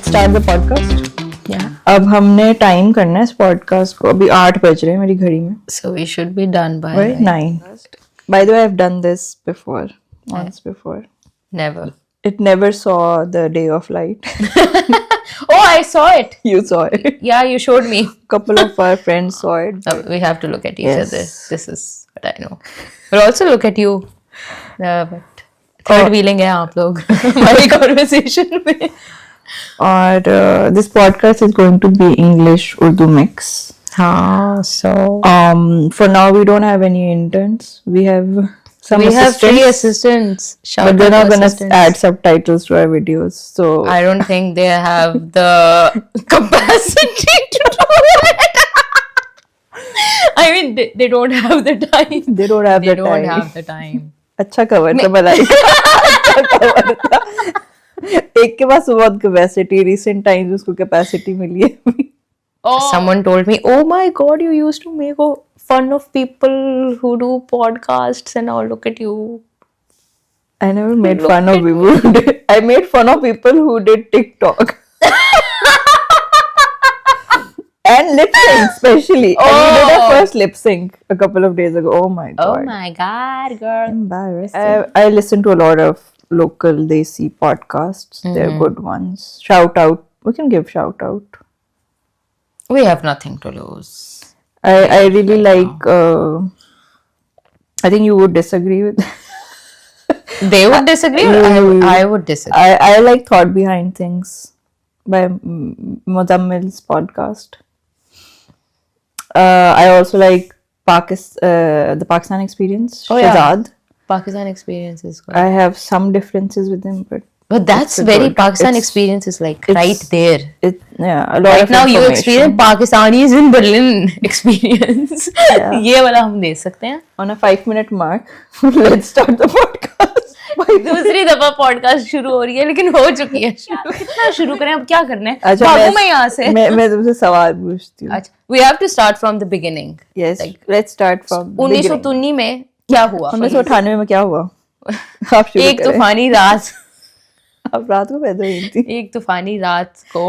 start the podcast? Yeah. अब हमने time करना है इस पॉडकास्ट को. अभी 8 बज रहे हैं मेरी घड़ी में. So we should be done by Right? 9. By the way, I've done this before. Once before. Never. It never saw the day of light. Oh, I saw it. You saw it. Yeah, you showed me. Couple of our friends saw it. We have to look at each Yes. other. This is what I know. We'll also look at you. But third wheeling है आप लोग हमारी conversation में. और this podcast is going to be English-Urdu mix. हाँ, so For now, we don't have any interns. We have some we have assistants. 3 assistants. Shout But they're out not to gonna assistants. add subtitles to our videos. So I don't think they have the capacity to do it. I mean, they don't have the time. they don't have They the don't time. have the time. अच्छा cover था भलाई अच्छा cover था. एक के पास बहुत capacity. Recent times उसको capacity मिली है. Someone told me, "Oh my God, you used to make fun of people who do podcasts, and now look at you." I never made fun of people. I made fun of people who did TikTok. And lip sync especially. And we did our first lip sync a couple of days ago. Oh my Oh god. my God, girl! Embarrassing. I listen to a lot of local Desi podcasts. They're good ones. Shout out. We can give shout out. We have nothing to lose. I really like. I think you would disagree with. They would disagree. Or I would disagree. I like Thought Behind Things by Muzammil's podcast. I also like the Pakistan Experience. Oh, yeah. Shahzad. Pakistan experience is good. I have some differences with him, but That's it's very good. Pakistan It's- experience is like right there. it a lot Right of now, you information. experience Pakistanis in Berlin experience. Yeah. ये वाला हम दे सकते हैं. On a 5-minute mark, let's start the podcast. दूसरी दफा podcast शुरू हो रही है लेकिन हो चुकी है शुरू. कितना शुरू करें, अब क्या करना है? अच्छा भागूं मैं यहाँ से. मैं तुमसे सवाल पूछती हूँ. अच्छा, we have to start from the beginning. Yes, let's start from 1993 में क्या हुआ? 1998 में क्या हुआ? आप शुरू एक करें. तूफानी रात. आप रात को पैदा हुई थी. एक तूफानी रात को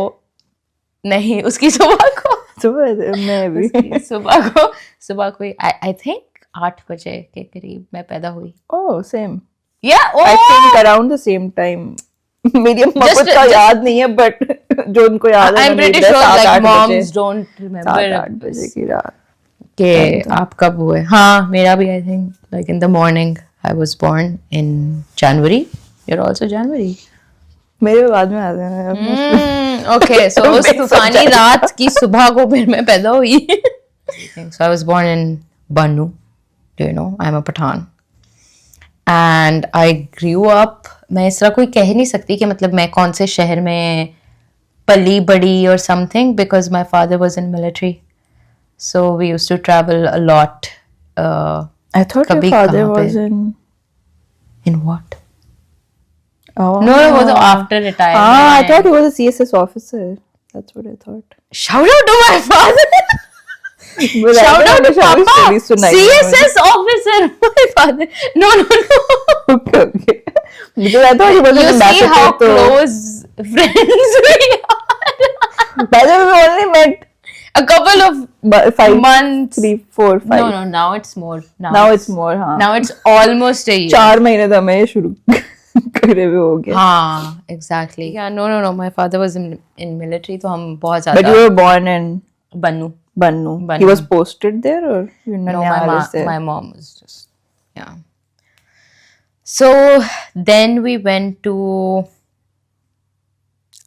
नहीं, उसकी सुबह को. तो मैं भी. उसकी सुबह को आई थिंक 8 बजे के करीब मैं पैदा हुई. Oh, same. Yeah, I think around the same time. मेरी अम्मा को Just- तो याद नहीं है, but जो उनको याद है I'm pretty sure like moms don't remember 7-8 बजे की रात. कि आप कब हुए. हाँ, मेरा भी I think like in the morning. I was born in January. You're also January. मेरे बाद में आते हैं. Okay, so उस Mix of तूफानी January. रात की सुबह को फिर मैं पैदा हुई. So I was born in Bannu. Do you know? I'm a Pathan. And I grew up. मैं इस तरह कोई कह नहीं सकती कि मतलब मैं कौन से शहर में पली बड़ी or something because my father was in military. So we used to travel a lot. I thought your कभी father कहाँ पे? was in. In what? Oh. No, वो तो after retirement. Ah, I thought he was a CSS officer. That's what I thought. Shout out to my father. But Shout out to Papa. Papa. CSS officer. My father. No. Okay, okay. Because I thought he was You an see ambassador. how to- close friends we are. By the way, we only met A couple of 5 months. 3 4 5. No, now it's more. Now it's more, हाँ. Now it's almost a year. 4 महीने तो हमें शुरू करे हुए हो गए. हाँ, exactly. Yeah, no. My father was in military, तो हम बहुत ज़्यादा. But you were born in Bannu. Bannu. Bannu. He was posted there or you No, was there? my mom was just, yeah. So then we went to,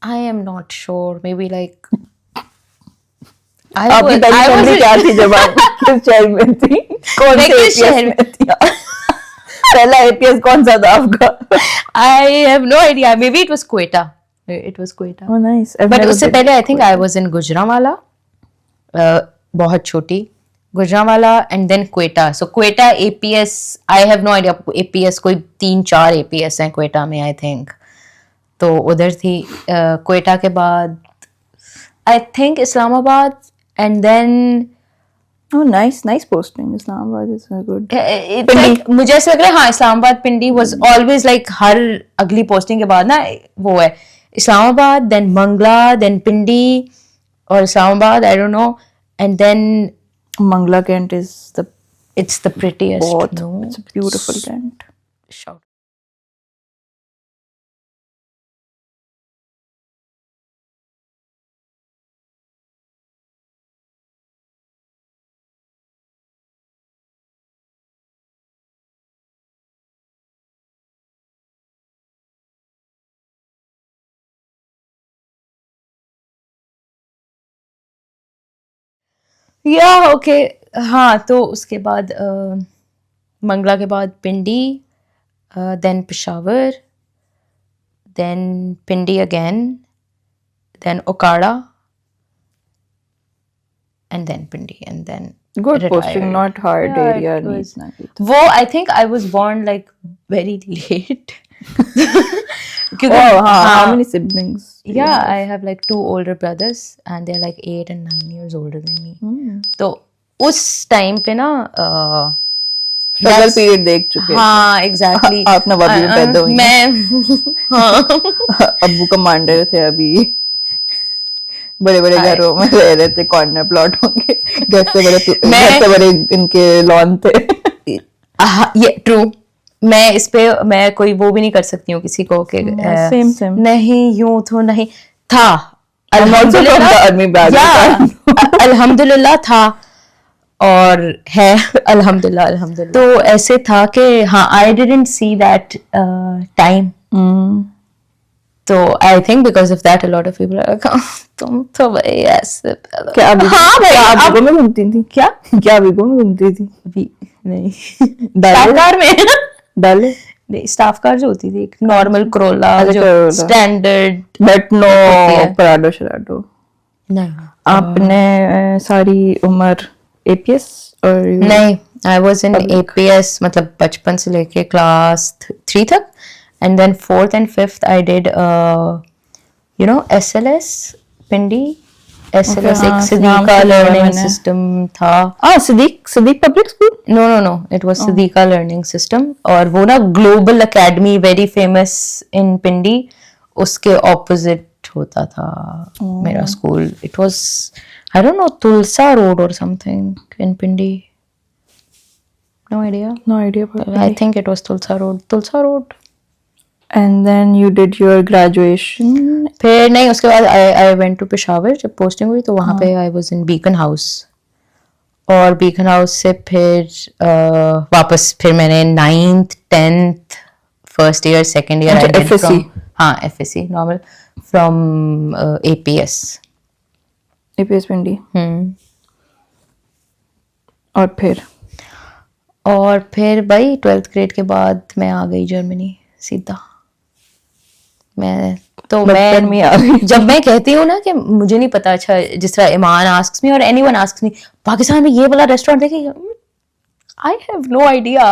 I am not sure, maybe like, आपकी पहली family क्या थी जब आप किस शहर में थी? कौन मैं से किस APS शहर में थी? पहला APS कौन सा था आपका? I have no idea, maybe it was Quetta. It was Quetta. Oh, nice. I've But never उससे been- पहले I think I was in Gujranwala, बहुत छोटी. Gujranwala and then Quetta. So Quetta APS, I have no idea. APS कोई 3-4 APS हैं Quetta में I think. तो उधर थी. Quetta के बाद I think Islamabad and then Oh, nice posting. Islamabad is very good. It's like, मुझे ऐसा लग रहा है हाँ इस्लामाबाद पिंडी was always like हर अगली पोस्टिंग के बाद ना वो है Islamabad, then Mangla, then Pindi, or Islamabad, I don't know, and then Mangla Kent is the it's the prettiest. both. No, It's a beautiful Kent. shout. Yeah, okay. हाँ, तो उसके बाद मंगला के बाद पिंडी, then Peshawar, then Pindi again, then Okada, and then Pindi, and then Good retired. posting, not hard Yeah, area. it was- neat, nice. वो I think I was born like very late. क्योंकि Oh, how हाँ, many siblings? do you yeah, have? I have like 2 older brothers and they're like 8 and 9 years older than me. तो उस time पे ना Struggle yes, period देख चुके हाँ exactly आप नवाबी में पैदा हुई हैं। मैं हाँ अब्बू कमांडर थे अभी बड़े बड़े घरों में रह रहे थे कॉर्नर प्लॉट होंगे घर से बड़े इनके लॉन थे ये ट्रू मैं इस पे मैं कोई वो भी नहीं कर सकती हूँ किसी को कि same. नहीं यूं तो नहीं था I'm also from the army background. अल्हम्दुलिल्लाह था और है अल्हम्दुलिल्लाह तो ऐसे था कि हाँ I didn't see that time तो I think because of that a lot of people तुम तो भाई ऐसे क्या अभी हाँ भाई क्या अब अभी में घूमती थी क्या अभी में घूमती थी अभी नहीं डाले स्टाफ कार में डाले नहीं स्टाफ कार जो होती थी एक नॉर्मल क्रोला अच्छा, जो Corolla. स्टैंडर्ड बट नो है। पराडो शराडो नहीं आपने सारी उम्र एपीएस और नहीं आई वॉज इन एपीएस मतलब बचपन से लेके क्लास 3 तक and then 4th and 5th I did you know SLS Pindi SLS एक हाँ, नाम सिद्दीका सुना है लर्निंग मैंने। सिस्टम था Siddique public school no it was Siddiqa learning system और वो ना global academy very famous in Pindi उसके ऑपोजिट होता था मेरा school it was I don't know Tulsa road और something in Pindi no idea no idea I think it was Tulsa road and then you did your graduation फिर नहीं उसके बाद आई वेंट टू पेशावर जब पोस्टिंग हुई तो वहाँ पे I was in Beacon House और बीकन हाउस से फिर वापस फिर मैंने 9th 10th first year second year अच्छा, FSC? हाँ FSC normal from APS APS Pindi और फिर भाई 12th ग्रेड के बाद मैं आ गई जर्मनी सीधा मैं बचपन में आ गई। जब मैं कहती हूँ ना कि मुझे नहीं पता अच्छा जिस तरह ईमान आस्क्स मी और एनीवन आस्क्स मी पाकिस्तान में ये वाला रेस्टोरेंट देखी I have no idea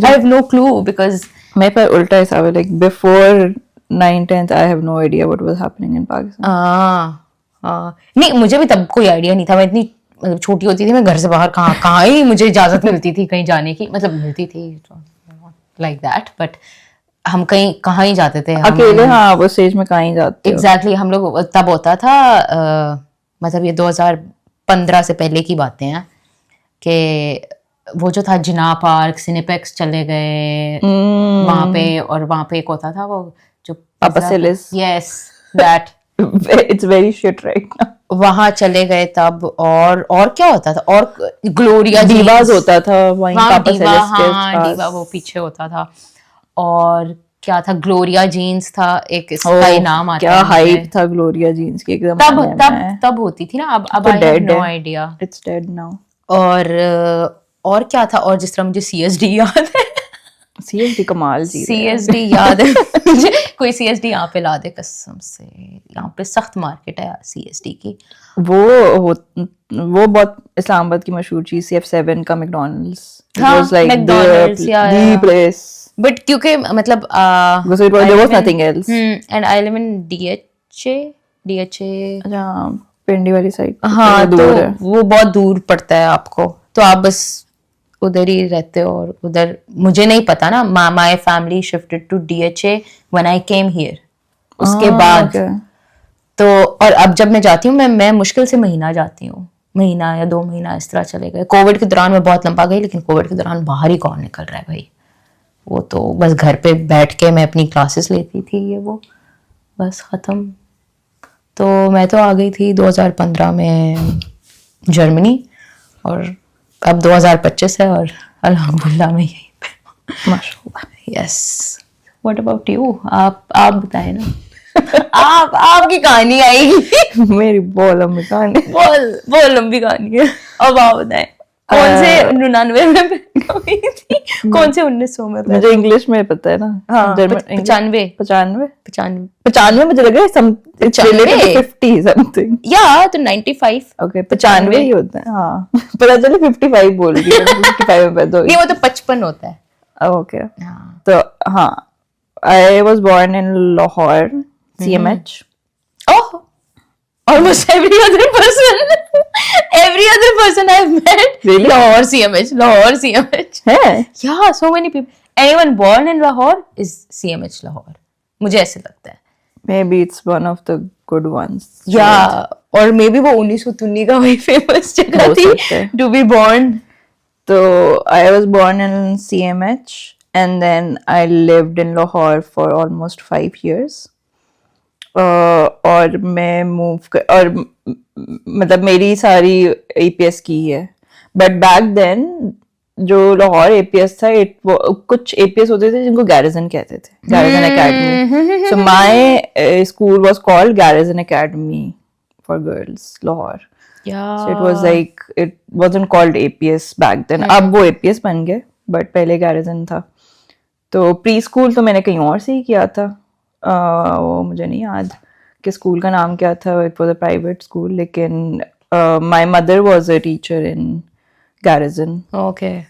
I have no clue because मेरे पर उल्टा हिसाब है like before 9th-10th I have no idea what was happening in Pakistan नहीं मुझे भी तब कोई आइडिया नहीं था मैं इतनी मतलब छोटी होती थी मैं घर से बाहर कहाँ ही मुझे इजाजत मिलती थी कहीं जाने की मतलब मिलती थी लाइक दैट बट हम कहीं कहाँ ही जाते थे अकेले हाँ वो स्टेज में कहीं जाते हो एग्जैक्टली हम लोग तब होता था मतलब ये 2015 से पहले की बातें हैं कि वो जो था जिना पार्क सिनेपेक्स चले गए वहां पे और वहां पे एक होता था वो जो Papacilis. Yes that it's very shit right now वहां चले गए तब और क्या होता था और ग्लोरिया दीवाज होता था वहीं हाँ पापा दीवा सेलेस के हाँ पास। दीवा वो पीछे होता था और क्या था ग्लोरिया जीन्स था एक इसका ही नाम आता क्या है हाइप था ग्लोरिया जीन्स की एकदम तब होती थी ना अब तो आई हैव dead नो है। आइडिया इट्स डेड नाउ और क्या था और जिस तरह मुझे सीएसडी याद है सीएसडी कमाल जी सीएसडी याद है मुझे कोई सीएसडी यहाँ पे ला दे कसम से यहाँ पे सख्त मार्केट है सीएसडी की वो बहुत इस्लामाबाद की मशहूर चीज CF7 का मैकडॉनल्ड्स इट हाँ, was like McDonald's, yeah, the yeah. Place but क्योंकि मतलब because there was nothing else and I live in DHA अच्छा पिंडी वाली साइड हाँ तो दूर है वो बहुत दूर पड़ता है आपको तो आप बस उधर ही रहते हो और उधर मुझे नहीं पता ना. My family shifted to DHA when I came here. उसके बाद तो और अब जब मैं जाती हूँ मैं मुश्किल से महीना जाती हूँ, महीना या 2 महीना इस तरह चले गए. कोविड के दौरान मैं बहुत लंबा गई, लेकिन कोविड के दौरान बाहर ही कौन निकल रहा है भाई. वो तो बस घर पे बैठ के मैं अपनी क्लासेस लेती थी, ये वो बस खत्म. तो मैं तो आ गई थी 2015 में जर्मनी और अब 2025 है और अल्हम्दुलिल्लाह मैं यहीं पे. माशाल्लाह. यस. What about you? आप बताएं ना. आपकी कहानी आएगी. मेरी बहुत लंबी कहानी. बहुत लंबी कहानी है. अब आप बताएं कौन से 99 में पैदा हुई थी, कौन से 1900 में पैदा? मुझे इंग्लिश में पता है ना. हाँ, 95 95 मुझे लगा some it's related to 50 something. या तो 95. ओके 95 ही होता है. हाँ पता चले 55 बोल रही है. 55 में पैदा हुई. नहीं, वो तो 55 होता है. ओके. हाँ. तो हाँ I was born in Lahore, CMH. Oh, almost every other person I've met. Really? Lahore CMH. है? Yeah, so many people. Anyone born in Lahore is CMH Lahore. मुझे ऐसे लगता है. Maybe it's one of the good ones. Yeah, और may be वो 1919 का वही famous जगह हो थी सकता है. to be born. So I was born in CMH and then I lived in Lahore for almost 5 years. और मैं और मतलब मेरी सारी APS की है. बट बैक देन जो लाहौर APS था कुछ APS होते थे जिनको गैरिजन कहते थे, garrison academy. So my school was called garrison academy for girls Lahore. Yeah. So it was like it wasn't called APS back then. अब वो APS बन गए बट पहले गैरिजन था. तो प्री स्कूल तो मैंने कहीं और से ही किया था. वो मुझे नहीं याद कि स्कूल का नाम क्या था. It was a private school, लेकिन my mother was a teacher in garrison. Okay.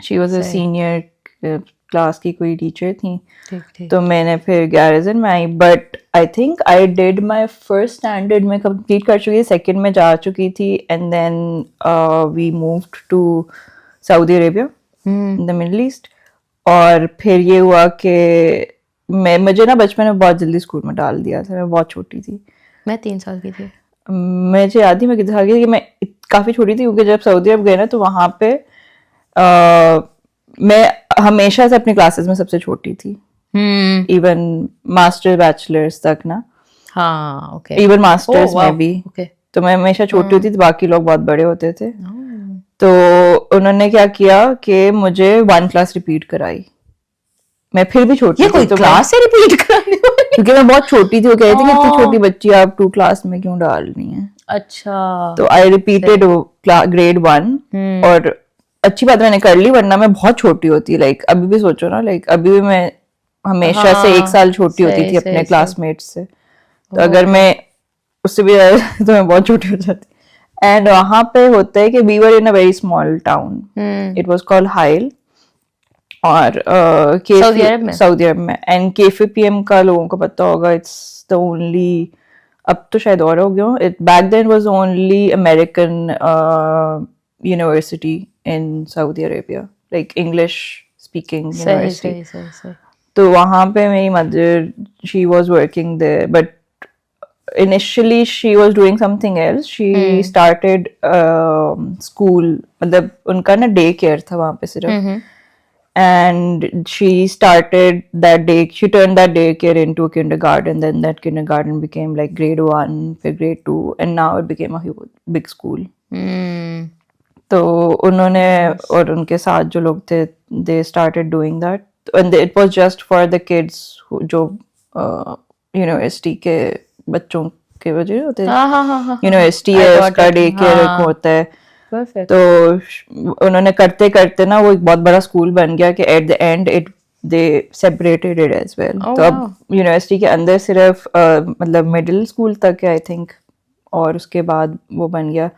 She was a senior class की कोई टीचर थी. ठीक. तो मैंने फिर गैरिजन में आई. But I think I did my first standard में कंप्लीट कर चुकी थी, सेकेंड में जा चुकी थी. And then we moved to Saudi Arabia in the Middle East. और फिर ये हुआ कि मुझे ना बचपन में बहुत जल्दी स्कूल में डाल दिया था. मैं बहुत छोटी थी. मैं 3 साल की थी. मुझे याद ही मैं कितना साल की थी कि मैं काफ़ी छोटी थी, क्योंकि जब सऊदी अरब गए ना तो वहाँ पे मैं हमेशा से अपनी क्लासेस में सबसे छोटी थी. इवन मास्टर बैचलर्स तक ना. हाँ. Okay. Even masters Oh, wow. में भी. Okay. तो मैं हमेशा छोटी होती थी, बाकी लोग बहुत बड़े होते थे. तो उन्होंने क्या किया कि मुझे 1 क्लास रिपीट कराई. मैं फिर भी छोटी ये थी. कोई तो क्लास से रिपीट कराने वाली? क्योंकि मैं बहुत छोटी थी. वो कह रही थी कि इतनी छोटी बच्ची आप 2 क्लास में क्यों डाल रही हैं. अच्छा. तो आई रिपीटेड ग्रेड 1. और अच्छी बात मैंने कर ली, वरना मैं बहुत छोटी होती. लाइक अभी भी सोचो ना, लाइक अभी भी मैं हमेशा से 1 साल छोटी होती थी अपने क्लासमेट्स से. तो अगर मैं उससे भी तो मैं बहुत छोटी हो जाती. एंड वहां पे होता है कि we were in a very small town. It was called Hail. और सऊदी अरब में. एंड KFPM का लोगों को पता होगा, इट्स द ओनली, अब तो शायद और हो गया. It back then was only American university in Saudi Arabia, like English speaking university. तो वहाँ पे मेरी mother, she was working there, but initially she was doing something else. She started school, मतलब उनका ना डे केयर था वहाँ पे सिर्फ. And she started that day, she turned that daycare into a kindergarten. Then that kindergarten became like grade 1, फिर grade 2, and now it became a huge big school. तो उन्होंने और उनके साथ जो लोग थे, they started doing that. And it was just for the kids who, जो यूनिवर्सिटी के बच्चों के वजह होते हैं. यूनिवर्सिटी है, उसका डे केयर होता है. Perfect. तो उन्होंने करते करते ना वो एक बहुत बड़ा स्कूल बन गया कि at the end they separated it as well. तो अब यूनिवर्सिटी के अंदर सिर्फ मतलब मिडिल स्कूल तक है आई थिंक, और उसके बाद वो बन गया.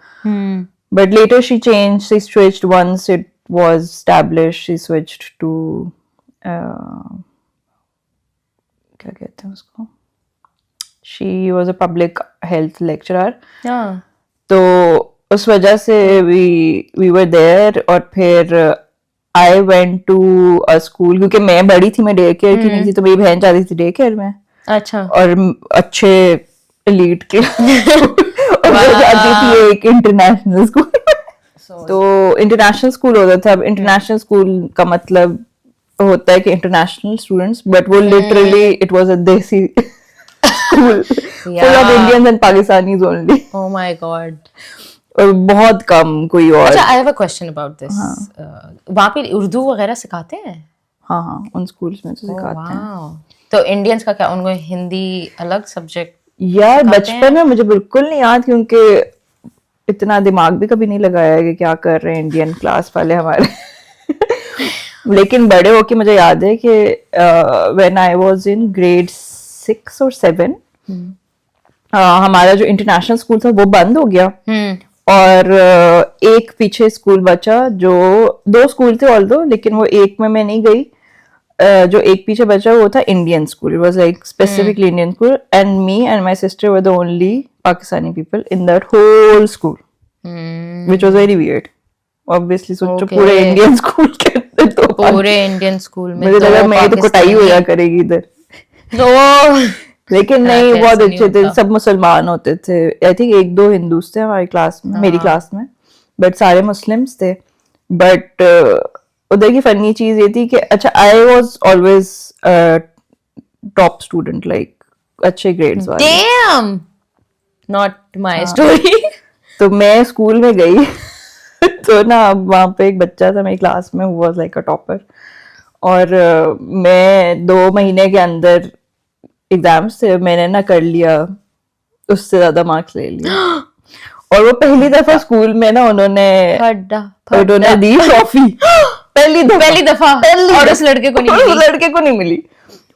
But later she change, she switched once it was established, she switched to क्या कहते हैं उसको, she was a public health lecturer. तो उस वजह से वी वर देयर. और फिर I went to a school, क्योंकि मैं बड़ी थी, मैं डे केयर की नहीं थी, तो मेरी बहन जाती थी डे केयर में, अच्छा और अच्छे एलीट के और मैं जाती थी एक इंटरनेशनल स्कूल। तो इंटरनेशनल स्कूल होता था। अब इंटरनेशनल स्कूल का मतलब होता है कि इंटरनेशनल स्टूडेंट्स, बट वो लिटरली इट वाज अ देसी school full of Indians and Pakistanis only, oh my god. और बहुत कम कोई और। अच्छा, I have a question about this. वहाँ पे उर्दू वगैरह सिखाते हैं? हाँ हाँ, उन स्कूल्स में तो सिखाते हैं। वाओ, तो इंडियंस का क्या, उनको हिंदी अलग सब्जेक्ट? यार बचपन में मुझे बिल्कुल नहीं याद, क्योंकि इतना दिमाग भी कभी नहीं लगाया है कि क्या कर रहे हैं इंडियन क्लास वाले हमारे। लेकिन बड़े होके मुझे याद है कि when I was in grade 6 और 7, हमारा जो इंटरनेशनल स्कूल था वो बंद हो गया, और एक पीछे स्कूल बचा, जो 2 स्कूल थे ऑल्दो, लेकिन वो एक में मैं नहीं गई। जो एक पीछे बचा वो था Indian school, it was like specifically Indian school, and me and my sister were the only Pakistani people in that whole school, which was very weird. Obviously सोचो Okay. पूरे इंडियन स्कूल के अंदर तो पूरे इंडियन स्कूल में मुझे लगा दो मैं तो कुटाई हो जा पाकिस्तानी, करेगी इधर, दो। लेकिन नहीं, ऐसे बहुत नहीं अच्छे थे, होता। सब मुसलमान होते थे। आई थिंक 1-2 हिंदूस थे हमारी क्लास में, मेरी क्लास में, बट सारे मुस्लिम्स थे। बट उधर की फनी चीज ये थी कि अच्छा, I was always top student, like अच्छे ग्रेड्स वाले। Damn, not my story. तो मैं स्कूल में गई तो ना वहाँ पे एक बच्चा था मेरी क्लास में, वो वाज लाइक अ टॉपर, और मैं 2 महीने के अंदर एग्जाम्स थे, मैंने ना कर लिया, उससे ज्यादा मार्क्स ले लिए। और वो पहली दफा स्कूल में ना उन्होंने दी ट्रॉफी, पहली दफा और उस लड़के को नहीं और उस मिली। लड़के को नहीं मिली,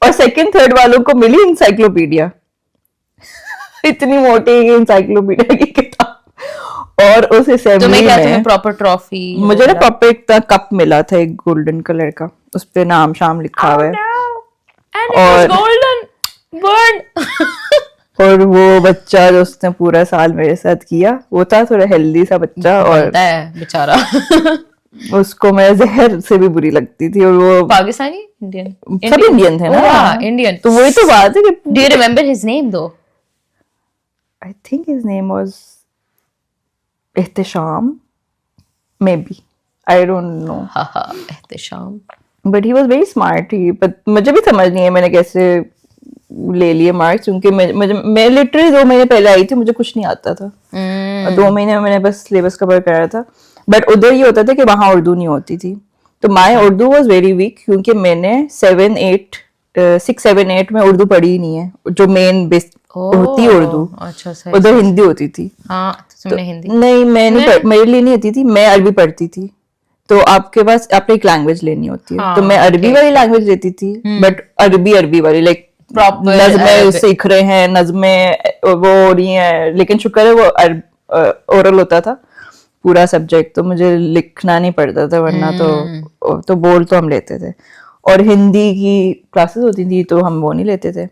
और सेकंड थर्ड वालों को मिली इंसाइक्लोपीडिया। इतनी मोटी इंसाइक्लोपीडिया की किताब, और उस असेंबली में प्रॉपर ट्रॉफी? मुझे ना प्रॉपर एक कप मिला था, एक गोल्डन कलर का, उस पे नाम शाम लिखा हुआ है, और गोल्डन बर्ड। और वो बच्चा जो उसने पूरा साल मेरे साथ किया, वो था थोड़ा हेल्दी सा बच्चा, और है बेचारा। उसको मैं जहर से भी बुरी लगती थी, और वो पाकिस्तानी, इंडियन? सब इंडियन थे ना, इंडियन। तो वही तो बात है कि do you remember his name though? I think his name was Ehtisham, maybe, I don't know, Ehtisham. But he was very smart. He but मुझे भी समझ नहीं है मैंने कैसे ले लिए मार्क्स, क्योंकि मैं लिटरली 2 महीने पहले आई थी, मुझे कुछ नहीं आता था, और 2 महीने में मैंने बस सिलेबस कवर कराया था। बट उधर ये होता था कि वहाँ उर्दू नहीं होती थी, तो my Urdu was very weak, क्योंकि मैंने 6, 7, 8 में उर्दू पढ़ी ही नहीं है, जो मेन बेस होती है उर्दू। अच्छा, सही। उधर हिंदी होती थी। हाँ, तुमने हिंदी? नहीं, मैं नहीं मेरे लिए नहीं होती थी, मैं अरबी पढ़ती थी। तो आपके पास आपने एक लैंग्वेज लेनी होती है, तो मैं अरबी वाली लैंग्वेज लेती थी, बट अरबी वाली, लाइक प्रॉपर नज़में सीख रहे हैं, नज़में वो हो रही हैं, लेकिन शुक्र है वो ओरल होता था पूरा सब्जेक्ट, तो मुझे लिखना नहीं पड़ता था, वरना तो बोल तो हम लेते थे। और हिंदी की क्लासेस होती थी तो हम वो नहीं लेते थे,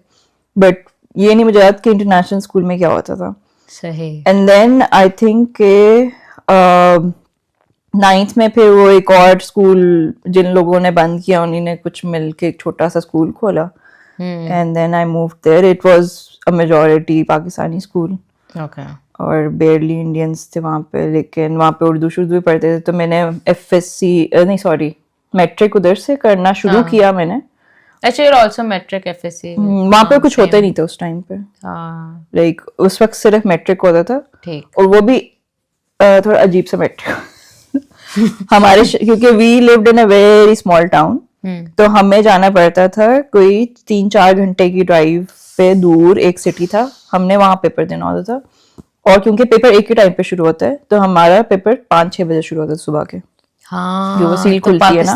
बट ये नहीं मुझे याद कि इंटरनेशनल स्कूल में क्या होता था। सही। एंड देन आई थिंक के 9th में फिर वो एक और स्कूल जिन लोगों ने बंद किया, उन्हीं ने कुछ मिलके एक छोटा सा स्कूल खोला, and then I moved there. It was a majority Pakistani school, okay. और बेयरली इंडियंस थे वहाँ पे, लेकिन वहाँ पे उर्दू शुर्दू भी पढ़ते थे, तो मैंने FSC नहीं सॉरी मैट्रिक उधर से करना शुरू किया मैंने। अच्छा, you're also metric FSC? वहाँ पे कुछ होता ही नहीं था उस टाइम पे, हाँ, लाइक उस वक्त सिर्फ मैट्रिक होता था, ठीक। और वो भी थोड़ा अजीब सा मैट्रिक हमारे क्योंकि we lived in a very small town, तो हमें जाना पड़ता था कोई 3-4 घंटे की ड्राइव पे दूर एक सिटी था, हमने वहाँ पेपर देना होता था, और क्योंकि पेपर एक ही टाइम पे शुरू होता है, तो हमारा पेपर 5-6 बजे शुरू होता है सुबह के। हाँ, जो वो सील तो खुलती है ना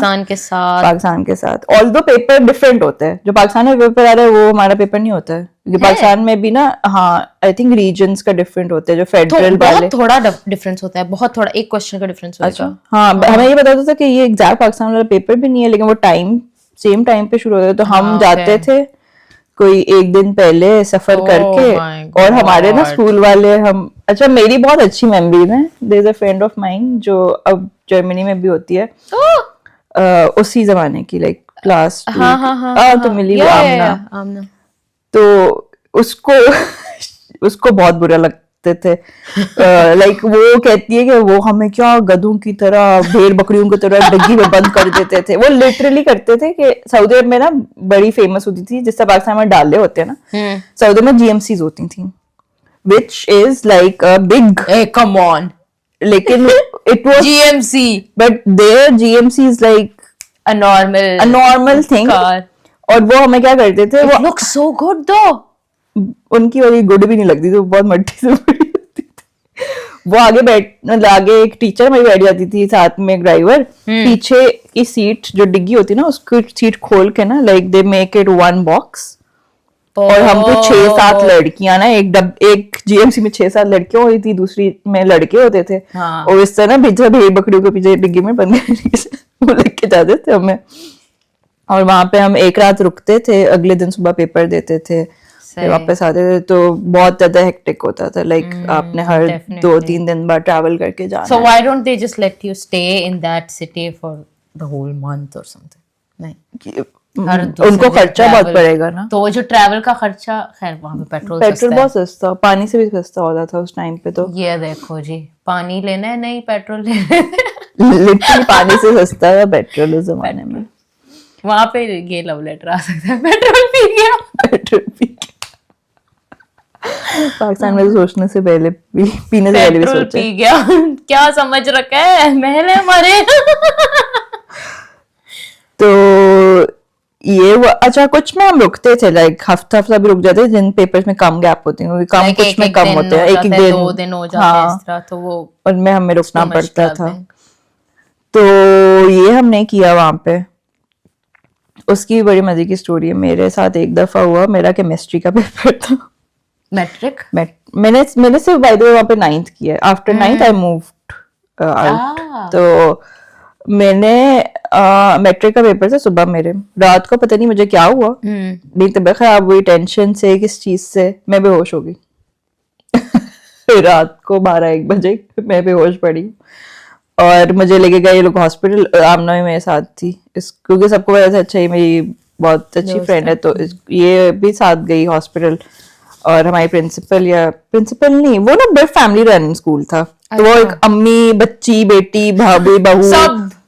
पाकिस्तान के साथ, ऑल्दो पेपर डिफरेंट होते हैं, जो पाकिस्तान में पेपर आ रहा है वो हमारा पेपर नहीं होता है, क्योंकि पाकिस्तान में भी ना, हाँ आई थिंक रीजन्स का डिफरेंट होते हैं, जो फेडरल वाले बहुत थोड़ा डिफरेंस होता है, बहुत थोड़ा, एक क्वेश्चन का डिफरेंस होगा। अच्छा, हाँ, हमें ये बताता था कि ये एग्जैक्ट पाकिस्तान वाला पेपर भी नहीं है, लेकिन वो टाइम सेम टाइम पे शुरू होता है, तो हम जाते थे कोई एक दिन पहले सफर करके, और हमारे ना स्कूल वाले हम, अच्छा मेरी बहुत अच्छी मेमोरी है, there is a friend of mine जो अब जर्मनी में भी होती है, उसी जमाने की लाइक क्लास हाँ तो मिली या आमना। आमना तो उसको उसको बहुत बुरा लगते थे। लाइक वो कहती है कि वो हमें क्या गधों की तरह भेड़ बकरियों की तरह डिग्गी में बंद कर देते थे। वो लिटरली करते थे कि सऊदी अरब में ना बड़ी फेमस होती थी, जिससे पाकिस्तान में डाले होते हैं ना, सऊदी में जीएमसीज होती थी, which is like a big, come on, लेकिन it was GMC but there GMC is like a normal thing. car. और वो हमें क्या करते थे, It वो looks so good though. उनकी वाली गुड भी नहीं लगती थी, वो बहुत मट्टी से बड़ी होती थी। वो आगे मतलब आगे एक टीचर मेरी बैठ जाती थी, साथ में एक ड्राइवर, पीछे की सीट जो डिग्गी होती ना, उसकी सीट खोल के ना like they make it one box, और हमको 6-7 लड़कियां ना, एक जीएमसी में 6-7 लड़कियां होती थी, दूसरी में लड़के होते थे। हाँ. और इस तरह पीछे भेड़ बकरियों के पीछे डिग्गी में बंद वो लेके जाते थे हमें, और वहां पे हम एक रात रुकते थे, अगले दिन सुबह पेपर देते थे, फिर वापस आते थे। तो बहुत ज्यादा हेक्टिक होता था, लाइक आपने हर 2-3 दिन बाद ट्रैवल करके जाना। So why don't they just let you stay in that city for the whole month or something? नहीं, उनको खर्चा बहुत पड़ेगा ना, तो जो ट्रैवल का खर्चा, खैर वहां पे पेट्रोल बहुत सस्ता, पानी से भी सस्ता होता था उस टाइम पे। तो ये देखो जी, पानी लेना है नहीं पेट्रोल लेना है। लिटरली पानी से सस्ता है पेट्रोल उस जमाने में। वहां पे ये लव लेटर आ सकता है, पेट्रोल पी गया, पेट्रोल पी गया। पाकिस्तान में तो सोचने से पहले पीने से पहले भी पेट्रोल सोचा। पी गया, क्या समझ रखा है, महल है हमारे। तो ये अच्छा, कुछ में हम रुकते थे, लाइक हफ्ता भी रुक जाते थे, जिन पेपर्स में कम गैप होते हैं, क्योंकि कम कुछ में कम होते हैं, एक 2 दिन हो जाते हैं इस तरह, तो वो उनमें हमें रुकना पड़ता था। तो ये हमने किया वहां पे। उसकी बड़ी मजे की स्टोरी है, मेरे साथ एक दफा हुआ, मेरा केमिस्ट्री का पेपर था, मैट्रिक। मैंने सिर्फ बाय द वे वहां पे 9th किया, after 9th I moved out. तो मैंने मैट्रिक का पेपर था सुबह मेरे, रात को पता नहीं मुझे क्या हुआ, मेरी तबीयत खराब हुई टेंशन से, किस चीज से, मैं बेहोश हो गई। रात को 12-1 बजे मैं बेहोश पड़ी, और मुझे लेके गए ये लोग हॉस्पिटल। आमना भी मेरे साथ थी, क्योंकि सबको पता था अच्छा ये मेरी बहुत अच्छी फ्रेंड है, तो ये भी साथ गई हॉस्पिटल। और हमारी प्रिंसिपल नहीं, वो ना बड़े फैमिली रन स्कूल था, तो वो एक अम्मी, बच्ची, बेटी, भाभी, बहू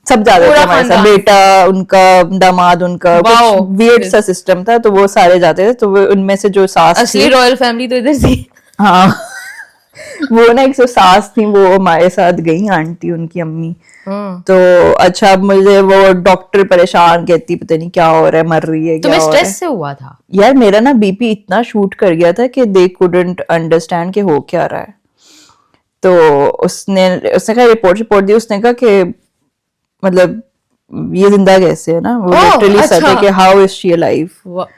सब जाते थे हमारे साथ, बेटा उनका, दामाद उनका, कुछ वियर्ड सा सिस्टम था, तो वो सारे जाते थे। तो वो उनमें से जो सास असली रॉयल फैमिली तो इधर थी। हाँ, वो ना एक सास थी, वो हमारे साथ गई, आंटी उनकी अम्मी। तो अच्छा, अब मुझे वो डॉक्टर परेशान, कहती पता नहीं क्या हो रहा है, मर रही है, तुम्हें स्ट्रेस से हुआ था? यार मेरा ना बीपी इतना शूट कर गया था कि दे कुडंट अंडरस्टैंड कि हो क्या रहा है। तो उसने कहा रिपोर्ट दी, उसने कहा कि मतलब ये जिंदा कैसे है ना, वो लिटरली सच है कि हाउ इज शी अलाइव।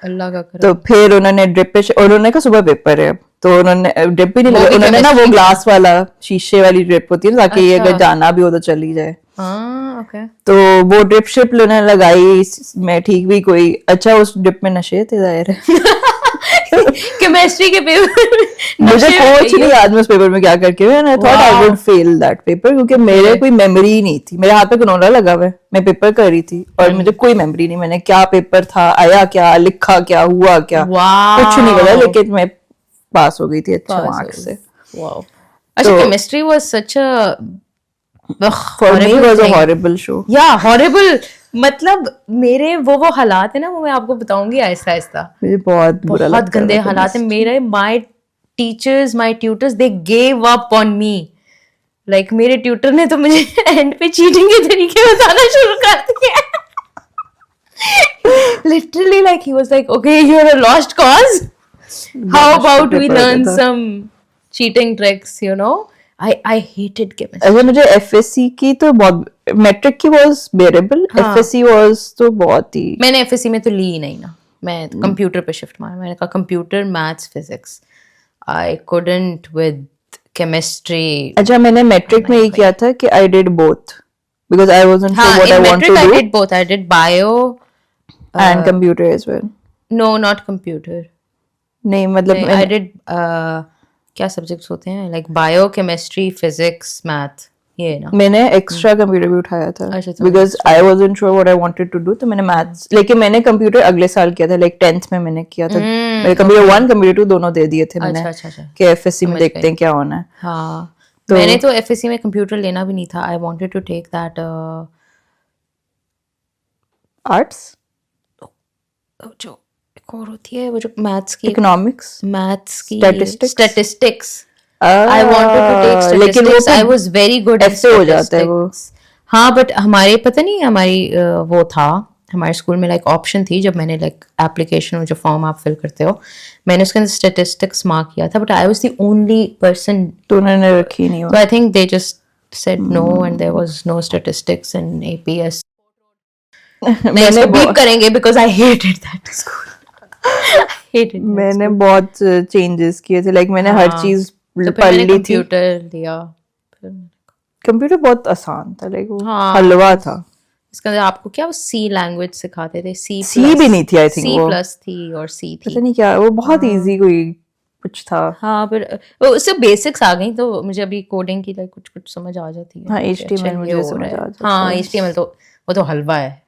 अल्लाह का करम। तो फिर उन्होंने ड्रिप पे, और उन्होंने कहा सुबह पेपर है, तो उन्होंने ड्रिप भी नहीं लगा, उन्होंने ना वो ग्लास वाला, शीशे वाली ड्रिप होती है ना, ताकि ये अगर जाना भी हो तो चली जाए। तो वो ड्रिप शिप उन्होंने लगाई, मैं ठीक भी कोई। अच्छा, उस ड्रिप में नशे थे जाहिर है। केमिस्ट्री के पेपर मुझे कुछ नहीं याद में उस पेपर में क्या करके, मैंने thought I would fail that paper, क्योंकि मेरे कोई मेमोरी ही नहीं थी। मेरे हाथ पे कनोला लगा हुआ है, मैं पेपर कर रही थी, और मुझे कोई मेमोरी नहीं, मैंने क्या पेपर था, आया क्या, लिखा क्या, हुआ क्या, कुछ नहीं पता, लेकिन मैं पास हो गई थी अच्छे मार्क्स से। अच्छा, chemistry was such a For me it was a horrible show. Yeah, horrible. मतलब मेरे वो हालात है ना, वो मैं आपको बताऊंगी आहिस्ता आहिस्ता। मुझे बहुत बुरा लगता है, बहुत गंदे हालात है मेरे। My teachers, my tutors, they gave up on me. Like मेरे ट्यूटर ने तो मुझे एंड पे चीटिंग के तरीके बताना शुरू कर दिए। Literally, like he was like, okay, you're a lost cause. How about we learn some cheating tricks, you know? I hated chemistry. अच्छा, मुझे एफएससी की तो बहुत, मैट्रिक की वाज बेरेबल, एफएससी वाज तो बहुत ही। मैंने एफएससी में तो ली ही नहीं ना, मैं कंप्यूटर पे शिफ्ट मारा। मैंने कहा computer, maths, physics, I couldn't with chemistry. अच्छा, मैंने मैट्रिक में ये किया था कि I did both, because I wasn't sure what I want to do. I did both. I did bio and computer as well. No, not computer. नहीं, मतलब I did क्या सब्जेक्ट्स होते हैं, like bio, chemistry, physics, math. ये ना मैंने extra computer भी उठाया था अच्छा, तो because I wasn't sure what I wanted to do, तो मैंने मैथ्स, लेकिन मैंने कंप्यूटर अगले साल किया था, लाइक 10th में मैंने किया था। मेरे कंप्यूटर 1 कंप्यूटर 2 दोनों दे दिए थे मैंने अच्छा कि एफएससी में देखते हैं क्या होना है। हाँ मैंने तो एफएससी में कंप्यूटर लेना भी नहीं था। I wanted to take that arts, जो एक और होती है वो जो मैथ्स की इकोनॉमिक्स, की Statistics? Statistics. I wanted to take लेकिन वो statistics. I was very good at F से हो जाता है वो। statistics. हाँ बट हमारे पता नहीं हमारी वो था हमारे स्कूल में लाइक ऑप्शन थी जब मैंने लाइक एप्लीकेशन जो फॉर्म आप फिल करते हो मैंने उसके अंदर स्टैटिस्टिक्स मार्क किया था but I was the only person तो उन्होंने रखी नहीं हो। so I think they just said no and there was no statistics in APS. नहीं इसको बीप करेंगे because I hated that school. hated that मैंने बहुत चेंजेस किए थे, लाइक मैंने हर चीज तो फिर पढ़ मैंने ली थी। कंप्यूटर लिया फिर कंप्यूटर बहुत आसान था, लाइक वो हाँ। हलवा था। इसके अंदर आपको क्या वो सी लैंग्वेज सिखाते थे सी भी नहीं थी, I think सी वो। प्लस थी और सी थी पता नहीं क्या, वो बहुत इजी कोई कुछ था। हाँ फिर वो उससे बेसिक्स आ गई तो मुझे अभी कोडिंग की लाइक कुछ कुछ समझ आ जाती है हाँ, कि HTML अच्छा, ये मुझे हो समझ रहा है। आ जाता हाँ है। HTML तो वो तो हलवा है।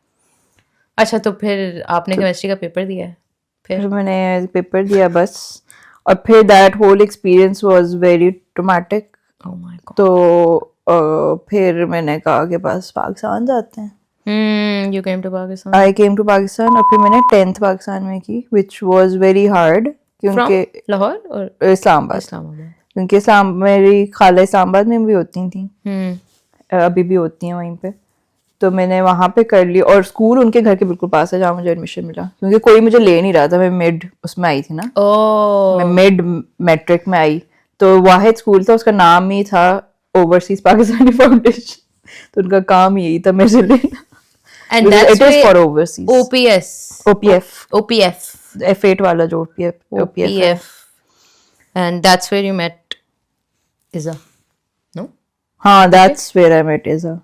अच्छा तो फिर आपने केमिस्ट्री का पेपर दिया है फिर मैंने पेपर दिया बस, और फिर that whole experience was very traumatic. Oh my god तो फिर मैंने कहा कि बस पाकिस्तान जाते हैं। You came to Pakistan I came to Pakistan, और फिर मैंने 10th पाकिस्तान में की, विच वाज वेरी हार्ड क्योंकि लाहौर और इस्लामाबाद, इस्लामाबाद क्योंकि मेरी खाला इस्लामाबाद में भी होती थी, अभी भी होती हैं वहीं पे। तो मैंने वहाँ पे कर ली, और स्कूल उनके घर के बिल्कुल पास है जहाँ मुझे एडमिशन मिला, क्योंकि कोई मुझे ले नहीं रहा था। मैं मिड उसमें आई थी ना, मैं मिड मैट्रिक में आई, तो वाहिद स्कूल था, उसका नाम ही था ओवरसीज पाकिस्तानी फाउंडेशन, तो उनका काम यही था मेरे से लेना। and that's it is for overseas. OPF F8 वाला जो OPF है। and that's where you met Iza no हाँ, that's where I met Iza।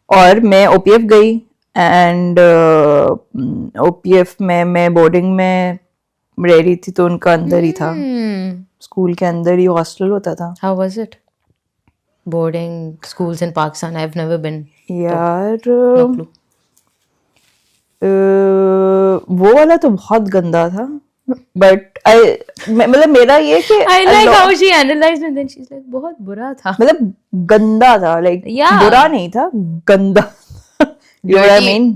और मैं OPF गई, एंड OPF में मैं बोर्डिंग में रह रही थी, तो उनका अंदर ही था, स्कूल के अंदर ही हॉस्टल होता था। how was it boarding schools in Pakistan? I've never been यार no clue वो वाला तो बहुत गंदा था, बट मतलब मेरा ये कि I like how she analyzed and then she's like बहुत बुरा था मतलब गंदा था, लाइक बुरा नहीं था, गंदा। you know what I mean?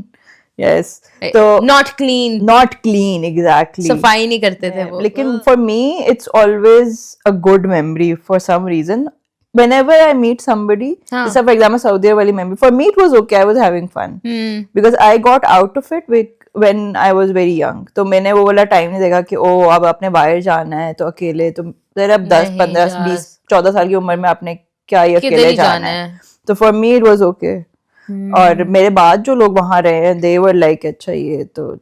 Yes, तो not clean exactly, सफाई नहीं करते थे वो। लेकिन for me it's always a good memory for some reason whenever I meet somebody, जैसे for example Saudi वाली memory, for me it was okay, I was having fun because I got out of it when I was very young। तो मैंने वो वाला time नहीं देखा कि ओ अब आपने बाहर जाना है तो अकेले, तो अब 10 15 20 14 साल की उम्र में आपने क्या ये अकेले जाना है, तो for me it was okay. और मेरे बाद जो लोग वहां रहे हैं दे वर लाइक अच्छा ये तो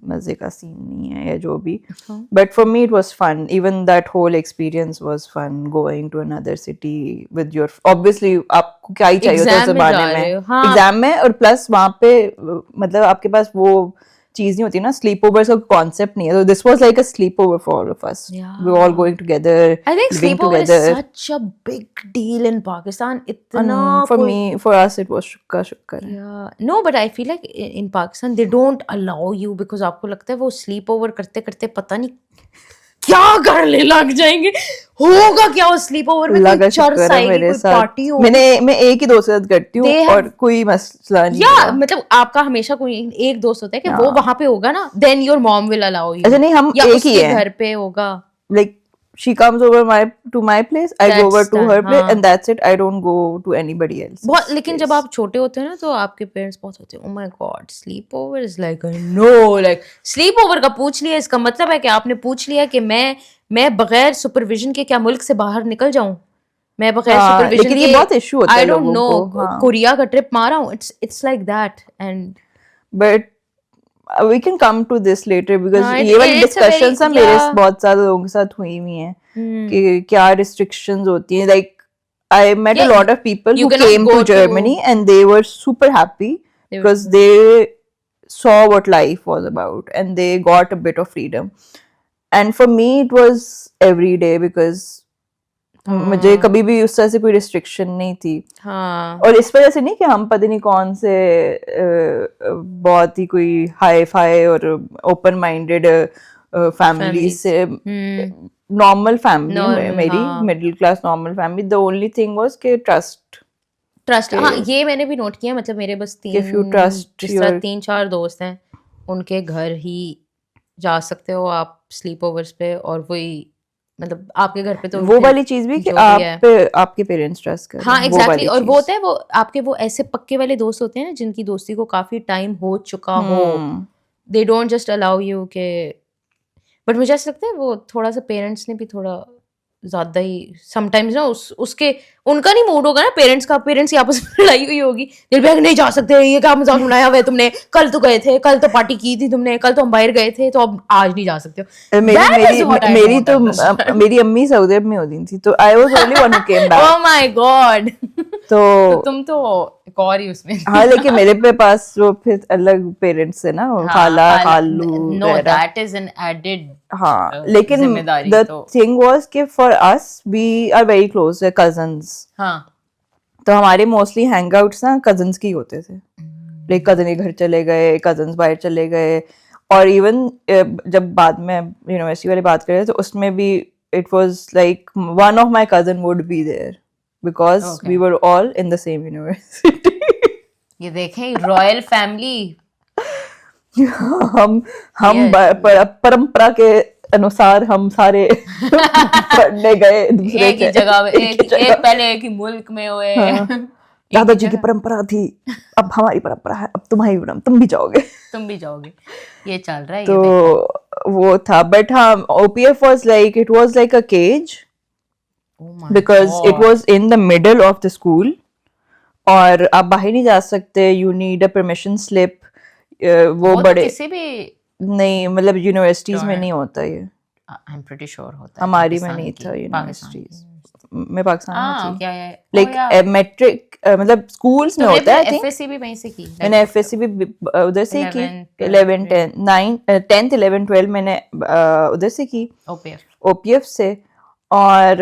मजे का सीन नहीं है या जो भी, but for me it was fun, even that whole experience was fun, going to another city with your, obviously आपको क्या ही चाहिए होता है उस जमाने में, एग्जाम में, और प्लस वहां पे मतलब आपके पास वो चीज नहीं होती ना, स्लीप ओवर का कॉन्सेप्ट नहीं है, तो this was like a sleep over for all of us, we were all going together, I think living sleepover is together। such a big deal in Pakistan इतना for us it was शुक्र है। Yeah. No, but I feel like in Pakistan they don't allow you because आपको लगता है वो sleep over करते करते पता नहीं क्या करने लग जाएंगे, होगा क्या उस स्लीप ओवर में, कोई चर्च आएगी, कोई पार्टी होगी। मैं एक ही दोस्त के साथ करती हूँ और कोई मसला नहीं या मतलब आपका हमेशा कोई एक दोस्त होता है कि वो वहां पे होगा ना, then your mom will allow you। अच्छा नहीं, हम एक ही हैं, घर पे होगा, like she comes over to my place, I go over to her place, and that's it, I don't go to anybody else। बहुत, लेकिन जब आप छोटे होते हैं ना तो आपके पेरेंट्स बहुत होते हैं, oh my god sleep over is like no, like sleep over का पूछ लिया, इसका मतलब है कि आपने पूछ लिया कि मैं बगैर सुपरविजन के क्या मुल्क से बाहर निकल जाऊं, मैं बगैर सुपरविजन के, लेकिन ये बहुत इशू होता है लोगों को, कोरिया का ट्रिप मारा हूं, it's like that and but we can come to this later because ये वाली discussions ना मेरे बहुत सारे लोगों के साथ हुई हुई हैं कि क्या restrictions होती हैं, like I met a lot of people who came to Germany and they were super happy because they saw what life was about and they got a bit of freedom, and for me it was every day because मुझे कभी भी उस तरह से कोई restriction नहीं थी। हाँ और इस वजह से नहीं कि हम पता नहीं कौन से बहुत ही कोई हाई फाई और ओपन माइंडेड फैमिली से, नॉर्मल फैमिली Normal, मेरी हाँ। Middle class normal family. The only thing was कि ट्रस्ट, हाँ ये मैंने भी नोट किया, मतलब मेरे बस If you trust जिस तरह your- 3-4 दोस्त हैं, उनके घर ही जा सकते हो आप स्लीप ओवर्स पे, और वही मतलब आपके घर पे तो वो वाली चीज भी कि जो भी आप है। पे आपके पेरेंट्स ट्रस्ट कर हाँ वो एग्जैक्टली वाली और वो चीज। होता है वो आपके वो ऐसे पक्के वाले दोस्त होते हैं ना जिनकी दोस्ती को काफी टाइम हो चुका हो, they don't just allow you के। बट मुझे ऐसा लगता है वो थोड़ा सा पेरेंट्स ने भी थोड़ा ज्यादा ही समटाइम्स ना उसके उनका नहीं मूड होगा ना पेरेंट्स का, पेरेंट्स की आपस में लड़ाई हुई होगी, दिल बैग नहीं जा सकते, ये क्या मजाक बनाया हुआ है तुमने, कल तो गए थे, कल तो पार्टी की थी तुमने, कल तो हम बाहर गए थे, तो अब आज नहीं जा सकते हो। मेरी अम्मी सऊदी अरब में होती थी, तो I was only one who came back. Oh my god, तो तुम तो एक और ही उसमें। हाँ, लेकिन मेरे पे पास वो फिर अलग पेरेंट्स है ना, खाला खालू no that is an added. हाँ, लेकिन जिम्मेदारी द तो थिंग वाज कि for us we are very close, cousins. हाँ तो हमारे मोस्टली हैंगआउट्स ना कजन्स की होते थे, लाइक कजन के घर चले गए, कजन्स बाहर चले गए। और इवन जब बाद में यूनिवर्सिटी वाली बात करें तो उसमें भी it was like one of my cousin would be there because we were all in the same university. ये देखें रॉयल फैमिली, हम परंपरा के अनुसार हम सारे पढ़ने गए दूसरे एक ही जगह में, एक पहले एक ही मुल्क में हुए। दादाजी की परंपरा थी, अब हमारी परंपरा है, अब तुम्हारी परंपरा, तुम भी जाओगे। तुम भी जाओगे, ये चल रहा है। तो वो था, बट हाँ OPF was like, it was like a cage because it was in the middle of the school और आप बाहर नहीं जा सकते, you need a permission slip। वो बड़े किसी भी नहीं, मतलब यूनिवर्सिटीज में नहीं होता ये, आई एम प्रीटी श्योर होता है, हमारी में नहीं था यूनिवर्सिटीज में, पाकिस्तान में थी। क्या है लाइक मैट्रिक मतलब स्कूल्स में होता है। एफएससी भी वहीं से की, मैंने एफएससी भी उधर से की, 11 10 9 10th 11 12 मैंने उधर से की, OPF से। और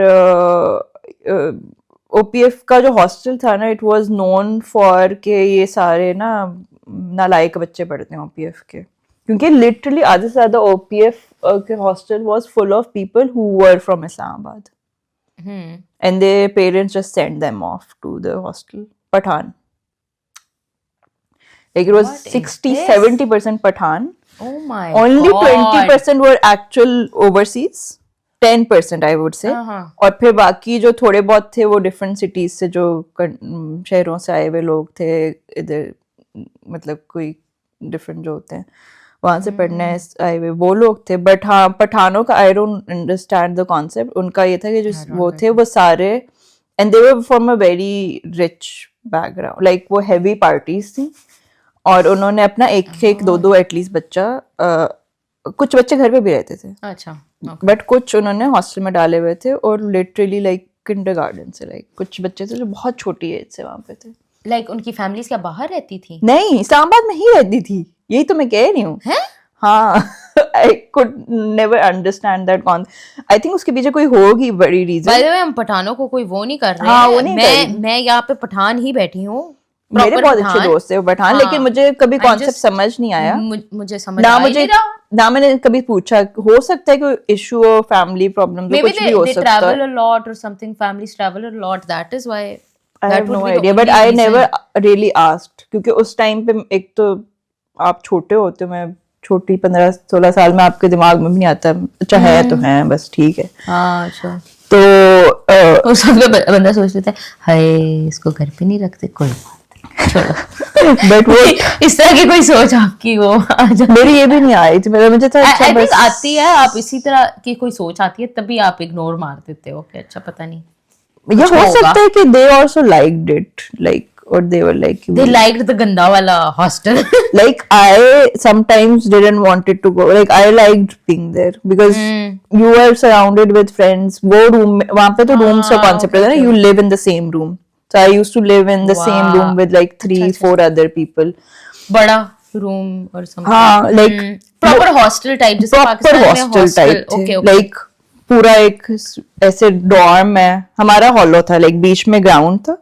OPF का जो हॉस्टल था ना, इट वाज नोन फॉर के ये सारे ना नालायक बच्चे पढ़ते हैं OPF के, क्योंकि लिटरली आधे से ज्यादा OPF के hostel was full of people who were from Islamabad and their parents just sent them off to the hostel. Pathan, like it was 60-70% Pathan. Oh my Only God. 20% were actual overseas, 10% I would say. और फिर बाकी जो थोड़े बहुत थे वो different cities से, जो शहरों से आए हुए लोग थे इधर, मतलब कोई डिफरेंट जो होते हैं वहां से पढ़ने आए हुए वो लोग थे। बट हाँ, पठानों का I don't understand the concept. उनका ये था कि जो वो थे वो सारे, and they were from a very rich background, like वो हैवी पार्टीज थी, और उन्होंने अपना एक दो दो एटलीस्ट बच्चा, कुछ बच्चे घर पे भी रहते थे, अच्छा, बट कुछ उन्होंने हॉस्टल में डाले हुए थे, और लिटरली लाइक किंडरगार्टन से, लाइक कुछ बच्चे थे जो बहुत छोटी एज से वहां पे थे। लाइक उनकी फैमिलीज क्या बाहर रहती थी? नहीं, इस्लामाबाद में ही रहती थी, यही तो मैं कह रही हूँ। हाँ, I could never understand that concept. I think उसके पीछे कोई होगी बड़ी रीजन। By the way, हम पठानों को कोई वो नहीं कर रहे हाँ, हैं। वो नहीं मैं यहाँ पे पठान ही बैठी हूँ, मेरे बहुत अच्छे दोस्त है वो पठान, लेकिन मुझे कभी कॉन्सेप्ट समझ नहीं आया, मुझे समझ नहीं रहा। ना मैंने कभी पूछा, हो सकता है कोई इशू हो, फैमिली प्रॉब्लम, कुछ भी हो सकता है। travel a lot or something, families travel a lot, that is why I have no idea, but I never really asked, क्योंकि उस टाइम पे एक तो आप छोटे होते हो, मैं छोटी 15-16 साल में, आपके दिमाग में भी नहीं आता, अच्छा है तो है, बस ठीक है। हाँ, अच्छा। तो उस वक्त बंदा सोच लेता है, हाय इसको घर पे नहीं रखते, कोई बात छोड़ो। बट वो इस तरह की कोई सोच आपकी वो मेरी ये भी नहीं आई थी, मुझे था अच्छा बस आती है, आप इसी तरह की कोई सोच आती है तभी आप इग्नोर मार देते हो कि अच्छा पता नहीं, ये हो सकता है कि they also liked it, like, or they were like, they liked the गंदा वाला hostel. Like I sometimes didn't wanted to go, like I liked being there because you were surrounded with friends. वो room वहाँ पे तो rooms का concept है ना, you live in the same room. So I used to live in the same room with like 3-4 other people. बड़ा room or something. हाँ, like proper hostel type, जैसे पाकिस्तान में hostel type, okay. like पूरा एक ऐसे dorm है, हमारा hollow था, लाइक बीच में ग्राउंड था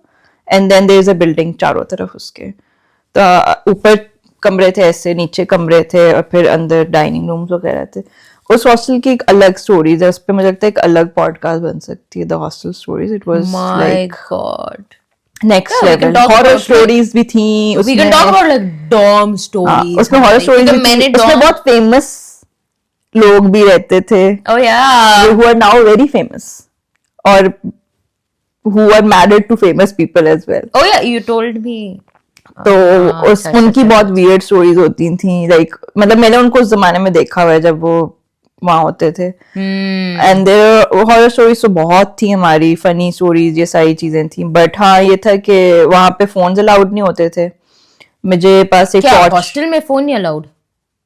and then there is a building चारों तरफ उसके, तो ऊपर कमरे थे ऐसे, नीचे कमरे थे और फिर अंदर डाइनिंग रूम्स वगैरह थे। उस हॉस्टल की एक अलग स्टोरीज है, उस पे मुझे लगता है एक अलग पॉडकास्ट बन सकती है, the hostel stories. It was My like God. Next Yeah, we can level, talk horror about, stories भी थी We can talk about like dorm हाँ, stories. उसमें हॉरर हाँ, स्टोरीज क्योंकि भी थी, मैंने उसमें dorm, बहुत फेमस लोग भी रहते थे oh yeah, who are now very famous और who are married to famous people as well. oh yeah, you told me. तो उस अच्छा, उनकी अच्छा, बहुत वियर्ड स्टोरीज होती थी, लाइक मतलब मैंने उनको उस जमाने में देखा हुआ है जब वो वहां होते थे। एंड देयर हॉरर स्टोरीज तो बहुत थी, हमारी फनी स्टोरीज, ये सारी चीजें थी। बट हाँ ये था कि वहां पे फोन्स अलाउड नहीं होते थे। मुझे पास एक क्या टॉर्च, हॉस्टल में फोन नहीं अलाउड?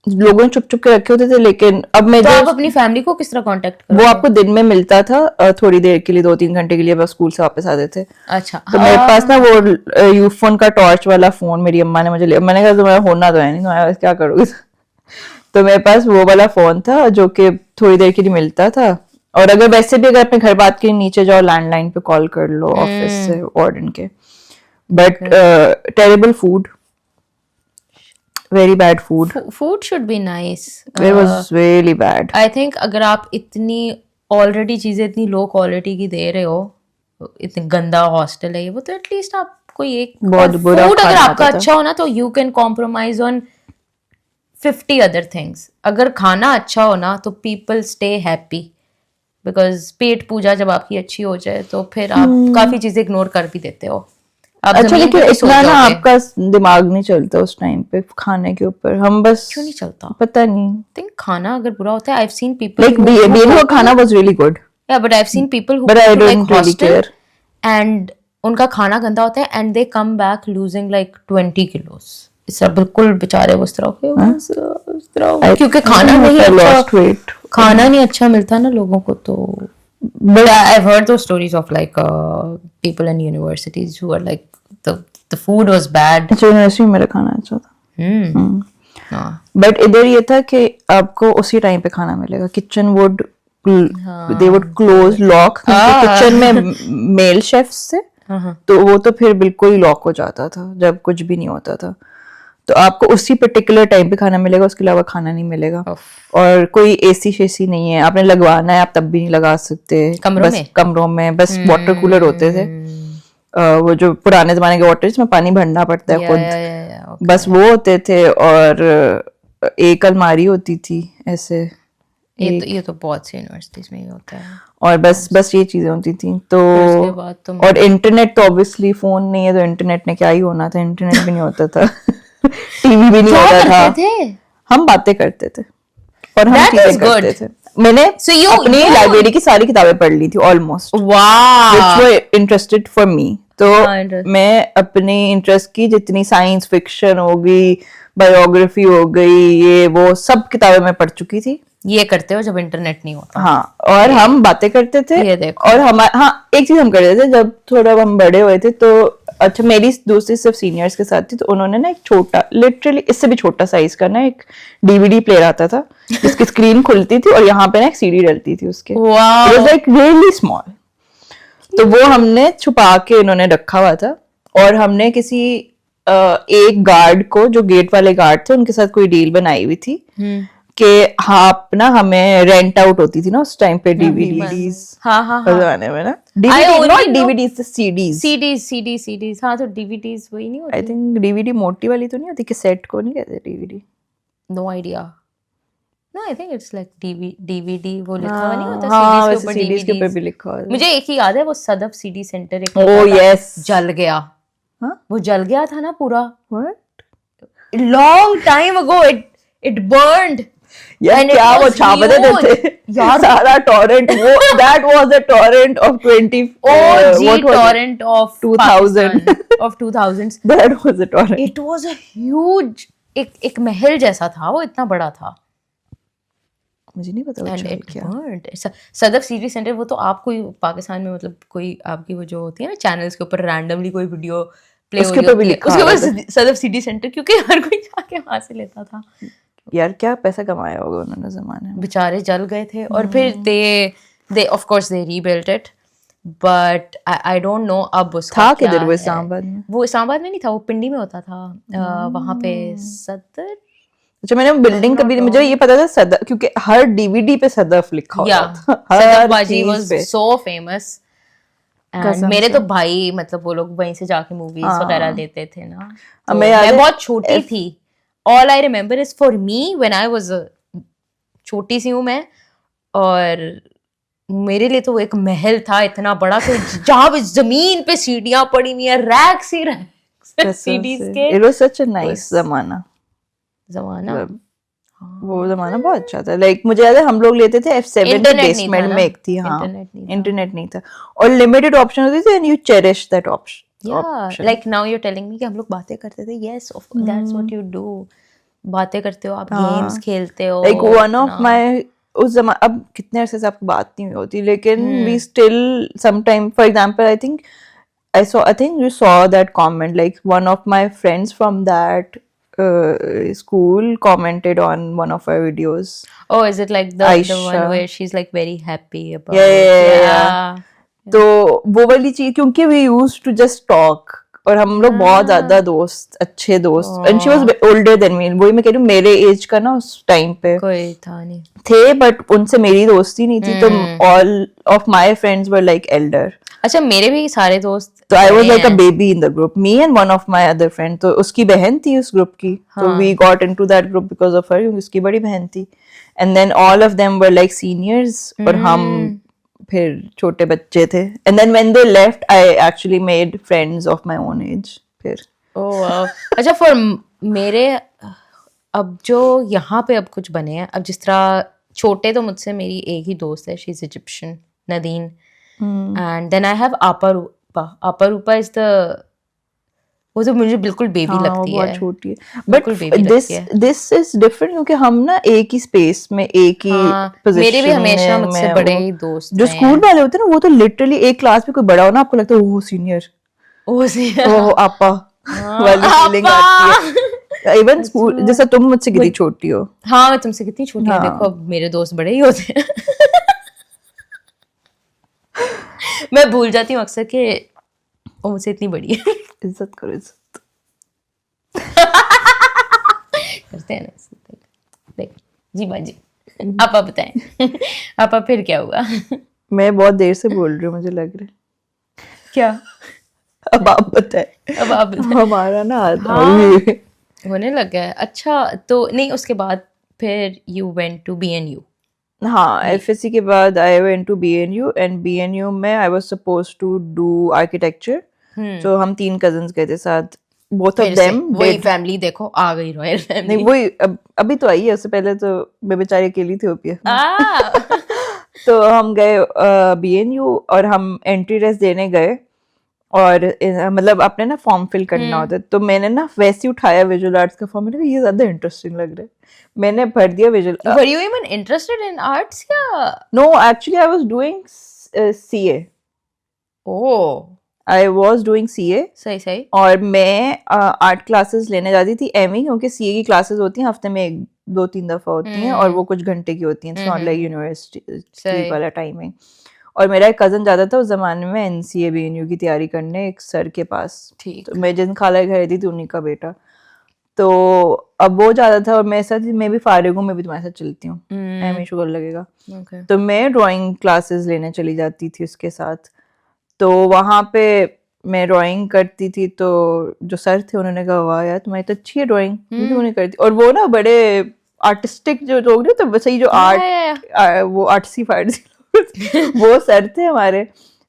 लोगों ने चुप चुप के रखे होते थे, लेकिन अब मैं तो जो आप अपनी फैमिली को किस तरह कांटेक्ट वो करोगे? आपको दिन में मिलता था थोड़ी देर के लिए, 2-3 घंटे के लिए, बस स्कूल से वापस आते थे। अच्छा, तो मेरे पास ना वो यूफोन का टॉर्च वाला फोन मेरी अम्मा ने मुझे लिया, मैंने कहा तुम्हारा होना तो है नहीं, तुम्हारे पास क्या करोगे तो मेरे पास वो वाला फोन था जो कि थोड़ी देर के लिए मिलता था। और अगर वैसे भी अगर अपने घर बात के लिए नीचे जाओ, लैंडलाइन पे कॉल कर लो ऑफिस से वार्डन के। But terrible food, very bad food, food should be nice. It was really bad. I think अगर आप इतनी ऑलरेडी चीजें इतनी लो क्वालिटी की दे रहे हो, इतनी गंदा हॉस्टल है ये वो, तो एटलीस्ट आप कोई एक बहुत बुरा फूड अगर खाना आपका आता था। अच्छा हो ना तो you can compromise on 50 other things. अगर खाना अच्छा हो ना तो पीपल स्टे हैप्पी, बिकॉज पेट पूजा जब आपकी अच्छी हो जाए तो फिर आप काफी चीजें इग्नोर कर भी देते हो। आप अच्छा जमीन लेकिन पे भी इतना सो ना जाओगे। आपका दिमाग नहीं चलता उस टाइम पे खाने के ऊपर, हम बस क्यों नहीं चलता? पता नहीं, थिंक खाना अगर बुरा होता है, I have seen people like BNO का खाना was really good, Yeah, but I've seen people who but go I to like don't really hostel care. and उनका खाना गंदा होता है and they come back losing like 20 kilos. इस तरह बिल्कुल बेचारे उस तरह के उस तरह, क्योंकि खाना नहीं I अच्छा, lost weight. खाना नहीं अच्छा मिलता ना लोगों को। तो but I've heard those stories of like people in universities who are like the food was bad. अच्छा यूनिवर्सिटी में मेरा खाना अच्छा था, हाँ, बट इधर ये था कि आपको उसी टाइम पे खाना मिलेगा। Kitchen would they would close lock, kitchen में मेल शेफ्स थे तो वो तो फिर बिल्कुल ही लॉक हो जाता था जब कुछ भी नहीं होता था। तो आपको उसी पर्टिकुलर टाइम पे खाना मिलेगा, उसके अलावा खाना नहीं मिलेगा। और कोई एसी शेसी नहीं है, आपने लगवाना है आप तब भी नहीं लगा सकते। कमरों बस में? कमरों में बस वाटर कूलर होते थे, वो जो पुराने जमाने के वाटर जिसमें पानी भरना पड़ता है खुद, okay. बस वो होते थे। और एक अलमारी होती थी ऐसे, ये तो बहुत सी यूनिवर्सिटीज में ही होता है। और बस ये चीजें होती थी। तो उसके बाद तो और इंटरनेट तो ऑब्वियसली फोन नहीं है तो इंटरनेट ने क्या ही होना था, इंटरनेट भी नहीं होता था टीवी भी नहीं क्या होता था, करते थे? हम बातें करते थे और हम That is चीजें करते good. थे। मैंने So you- अपनी लाइब्रेरी की सारी किताबें पढ़ ली थी ऑलमोस्ट, वाह, which were interested for me। तो हाँ, interesting. मैं अपने इंटरेस्ट की जितनी साइंस फिक्शन हो गई, बायोग्राफी हो गई, ये वो सब किताबें मैं पढ़ चुकी थी। ये करते हो जब इंटरनेट नहीं होता। हाँ, और हम बातें करते थे। ये देखो। और हमारे हाँ एक चीज हम करते थे जब थोड़ा हम बड़े हुए थे तो, अच्छा मेरी दूसरी सिर्फ सीनियर्स के साथ थी, तो उन्होंने ना एक छोटा, लिटरली इससे भी छोटा साइज का ना एक डीवीडी प्लेयर आता था जिसकी स्क्रीन खुलती थी और यहाँ पे ना एक सीडी डलती थी उसके, वाह, it was like really small. तो वो हमने छुपा के इन्होंने रखा हुआ था, और हमने किसी एक गार्ड को, जो गेट वाले गार्ड थे, उनके साथ कोई डील बनाई हुई थी कि हाँ ना हमें रेंट आउट होती थी ना उस टाइम पे डीवीडीज, हाँ जमाने में ना I only not know- DVDs, CDs. CDs, हाँ, तो डीवीडीज वही नहीं आई होती। थिंक डीवीडी मोटी वाली तो नहीं होती, कि सेट को नहीं कहते DVD. No idea. No, I think it's like DVD, वो लिखा हुआ नहीं होता हाँ, सीडीज के वैसे ऊपर सीडीज के ऊपर भी डीवीडीज। लिखा हुआ है। मुझे एक ही याद है, वो सदफ सीडी सेंटर एक Oh, होता था, yes. जल गया। हाँ? वो जल गया था ना पूरा, What? Long time ago, it burned. यार And it क्या वो was छापते huge. थे यार, सारा टॉरेंट, वो that was a torrent of 20 OG torrent of 2000 Pakistan, of 2000s. That was a torrent. It was a huge, एक महल जैसा था, वो इतना बड़ा था। मुझे नहीं पता वो And चल it क्या। burned. सदफ सीडी सेंटर, वो तो आपको ही पाकिस्तान में, मतलब कोई आपकी वो जो होती है ना चैनल्स के ऊपर रैंडमली कोई वीडियो प्ले हो उसके रही ऊपर भी होती है, लिखा उसके हुआ ऊपर सदफ सीडी सेंटर, क्योंकि हर कोई जाके वहां से लेता था। यार क्या पैसा कमाया होगा उन्होंने जमाने में। बेचारे जल गए थे। और फिर they of course they rebuilt it, but I don't know अब उसका था क्या किधर वो है। इस्लामाबाद में? वो इस्लामाबाद में नहीं था, वो पिंडी में होता था, वहाँ पे सदर, अच्छा, मैंने बिल्डिंग कभी मुझे ये पता था सदफ, क्योंकि हर डीवीडी पे सदफ लिखा या होता था, सदफ हर बाजी चीज वाज पे। So famous. एंड कसम मेरे से। तो भाई मतलब वो लोग वहीं से जाके मूवीज वगैरह देखते थे ना, तो हमें याद मैं है बहुत छोटी थी। All I remember is for me when I was छोटी सी हूँ मैं, और मेरे लिए तो वो एक महल था इतना बड़ा कि जहाँ पे जमीन पे सीढ़ियां पड़ी हुई है, रैक्स ही रैक्स कसम सीढ़ीज से के। It was such a nice जमाना। जमाना मतलब वो जमाना बहुत अच्छा था। लाइक मुझे याद है हम लोग लेते थे F7 की इंटरनेट नहीं था बेसमेंट ना, में एक थी, हाँ इंटरनेट नहीं था। इंटरनेट नहीं था और लिमिटेड ऑप्शन होती थी and you cherish that option. Yeah, like now you're telling me कि हम लोग बातें करते थे, yes of course that's what you do, बातें करते हो आप, गेम्स खेलते हो। लाइक वन ऑफ माय उस जमाने, अब कितने अरसे से आपकी बात नहीं हुई होती, लेकिन we still sometime, for example I think you saw that comment, like one of my friends from that school commented on one of our videos. Oh, is it like the one Aisha. where she's like very happy about Yeah. तो वो वाली चीज, क्योंकि we used to just talk और हम लोग बहुत ज्यादा दोस्त, अच्छे दोस्त, and she was older than me, वही मैं कह रही हूँ, मेरे एज का ना उस टाइम पे कोई था नहीं थे, बट उनसे मेरी दोस्ती नहीं थी, तो all of my friends were like elder. अच्छा, मेरे भी सारे दोस्त, तो I was like a baby in the group, me and one of my other friend, तो उसकी बहन थी उस ग्रुप की, तो we got into that group because of her, उसकी बड़ी बहन थी, and then all of them were like seniors और हम फिर छोटे बच्चे थे, and then when they left I actually made friends of my own age फिर। oh wow. अच्छा फॉर मेरे अब जो यहाँ पे अब कुछ बने हैं, अब जिस तरह छोटे तो मुझसे मेरी एक ही दोस्त है, she is Egyptian, Nadine, and then I have आपा इज द, वो तो मुझे बिल्कुल बेबी लगती है, बहुत छोटी है, बट बिल्कुल baby लगती है। दिस इज डिफरेंट क्योंकि हम ना एक ही स्पेस में एक ही पोजीशन मेरे भी हमेशा मुझसे बड़े ही दोस्त जो स्कूल वाले होते हैं ना, वो तो लिटरली एक क्लास में कोई बड़ा हो ना, आपको लगता है वो सीनियर, वो आपा वाली फीलिंग आती है। इवन स्कूल जैसा तुम मुझसे कितनी छोटी हो। हाँ, मैं तुमसे कितनी छोटी हूँ, देखो अब मेरे दोस्त बड़े ही होते हैं। मैं भूल जाती हूँ अक्सर कि वो मुझसे इतनी बड़ी है। इज्जत करो, इज्जत करते हैं ना, देख जी बाजी। आप बताएं, आप फिर क्या हुआ? मैं बहुत देर से बोल रही हूँ, मुझे लग रहा है। क्या? अब आप बताएं। अब आप बताएं। हमारा ना होने लग गया है। अच्छा, तो नहीं, उसके बाद फिर यू वेंट टू BNU? हाँ, FSC के बाद I went to BNU, and BNU में I was supposed to do architecture, तो हम 3 कजिन्स गए थे साथ, बोथ ऑफ देम वही फैमिली, देखो आ गई रॉयल फैमिली। नहीं, वही अभी तो आई है, उससे पहले तो मैं बेचारी अकेली थी ओपीएफ। तो हम गए BNU और हम एंट्री टेस्ट देने गए, और मतलब आपने ना फॉर्म फिल करना होता है, तो मैंने ना वैसे ही उठाया विजुअल आर्ट्स का फॉर्म, मैंने कहा ये ज्यादा इंटरेस्टिंग लग रहा है, मैंने भर दिया visual. Were you even interested in arts या? No, actually I was doing CA. Oh, I was doing CA. सही। और मैं आर्ट क्लासेस लेने जाती थी एमी, क्योंकि CA की क्लासेस होती हैं हफ्ते में 2-3 दफा होती हैं, और वो कुछ घंटे की होती हैं, इट्स नॉट लाइक यूनिवर्सिटी वाला टाइमिंग। और मेरा एक कजन जाता था उस जमाने में NCA BNU की तैयारी करने एक सर के पास, तो मैं जिन खाला के घर रहती थी उन्हीं का बेटा, तो अब वो जाता था और मेरे साथ, मैं भी फारिग हूँ, मैं भी तुम्हारे साथ चलती हूँ, एमी शुगर लगेगा, तो मैं ड्राइंग क्लासेस लेने चली जाती थी उसके साथ। तो वहाँ पे मैं ड्राइंग करती थी, तो जो सर थे उन्होंने कहा वाह यार तुम्हारी तो अच्छी है ड्राइंग, क्यों नहीं करती, और वो ना बड़े आर्टिस्टिक जो लोग नहीं, तो सही जो आर्ट वो आर्टसी फार्टसी वो सर थे हमारे,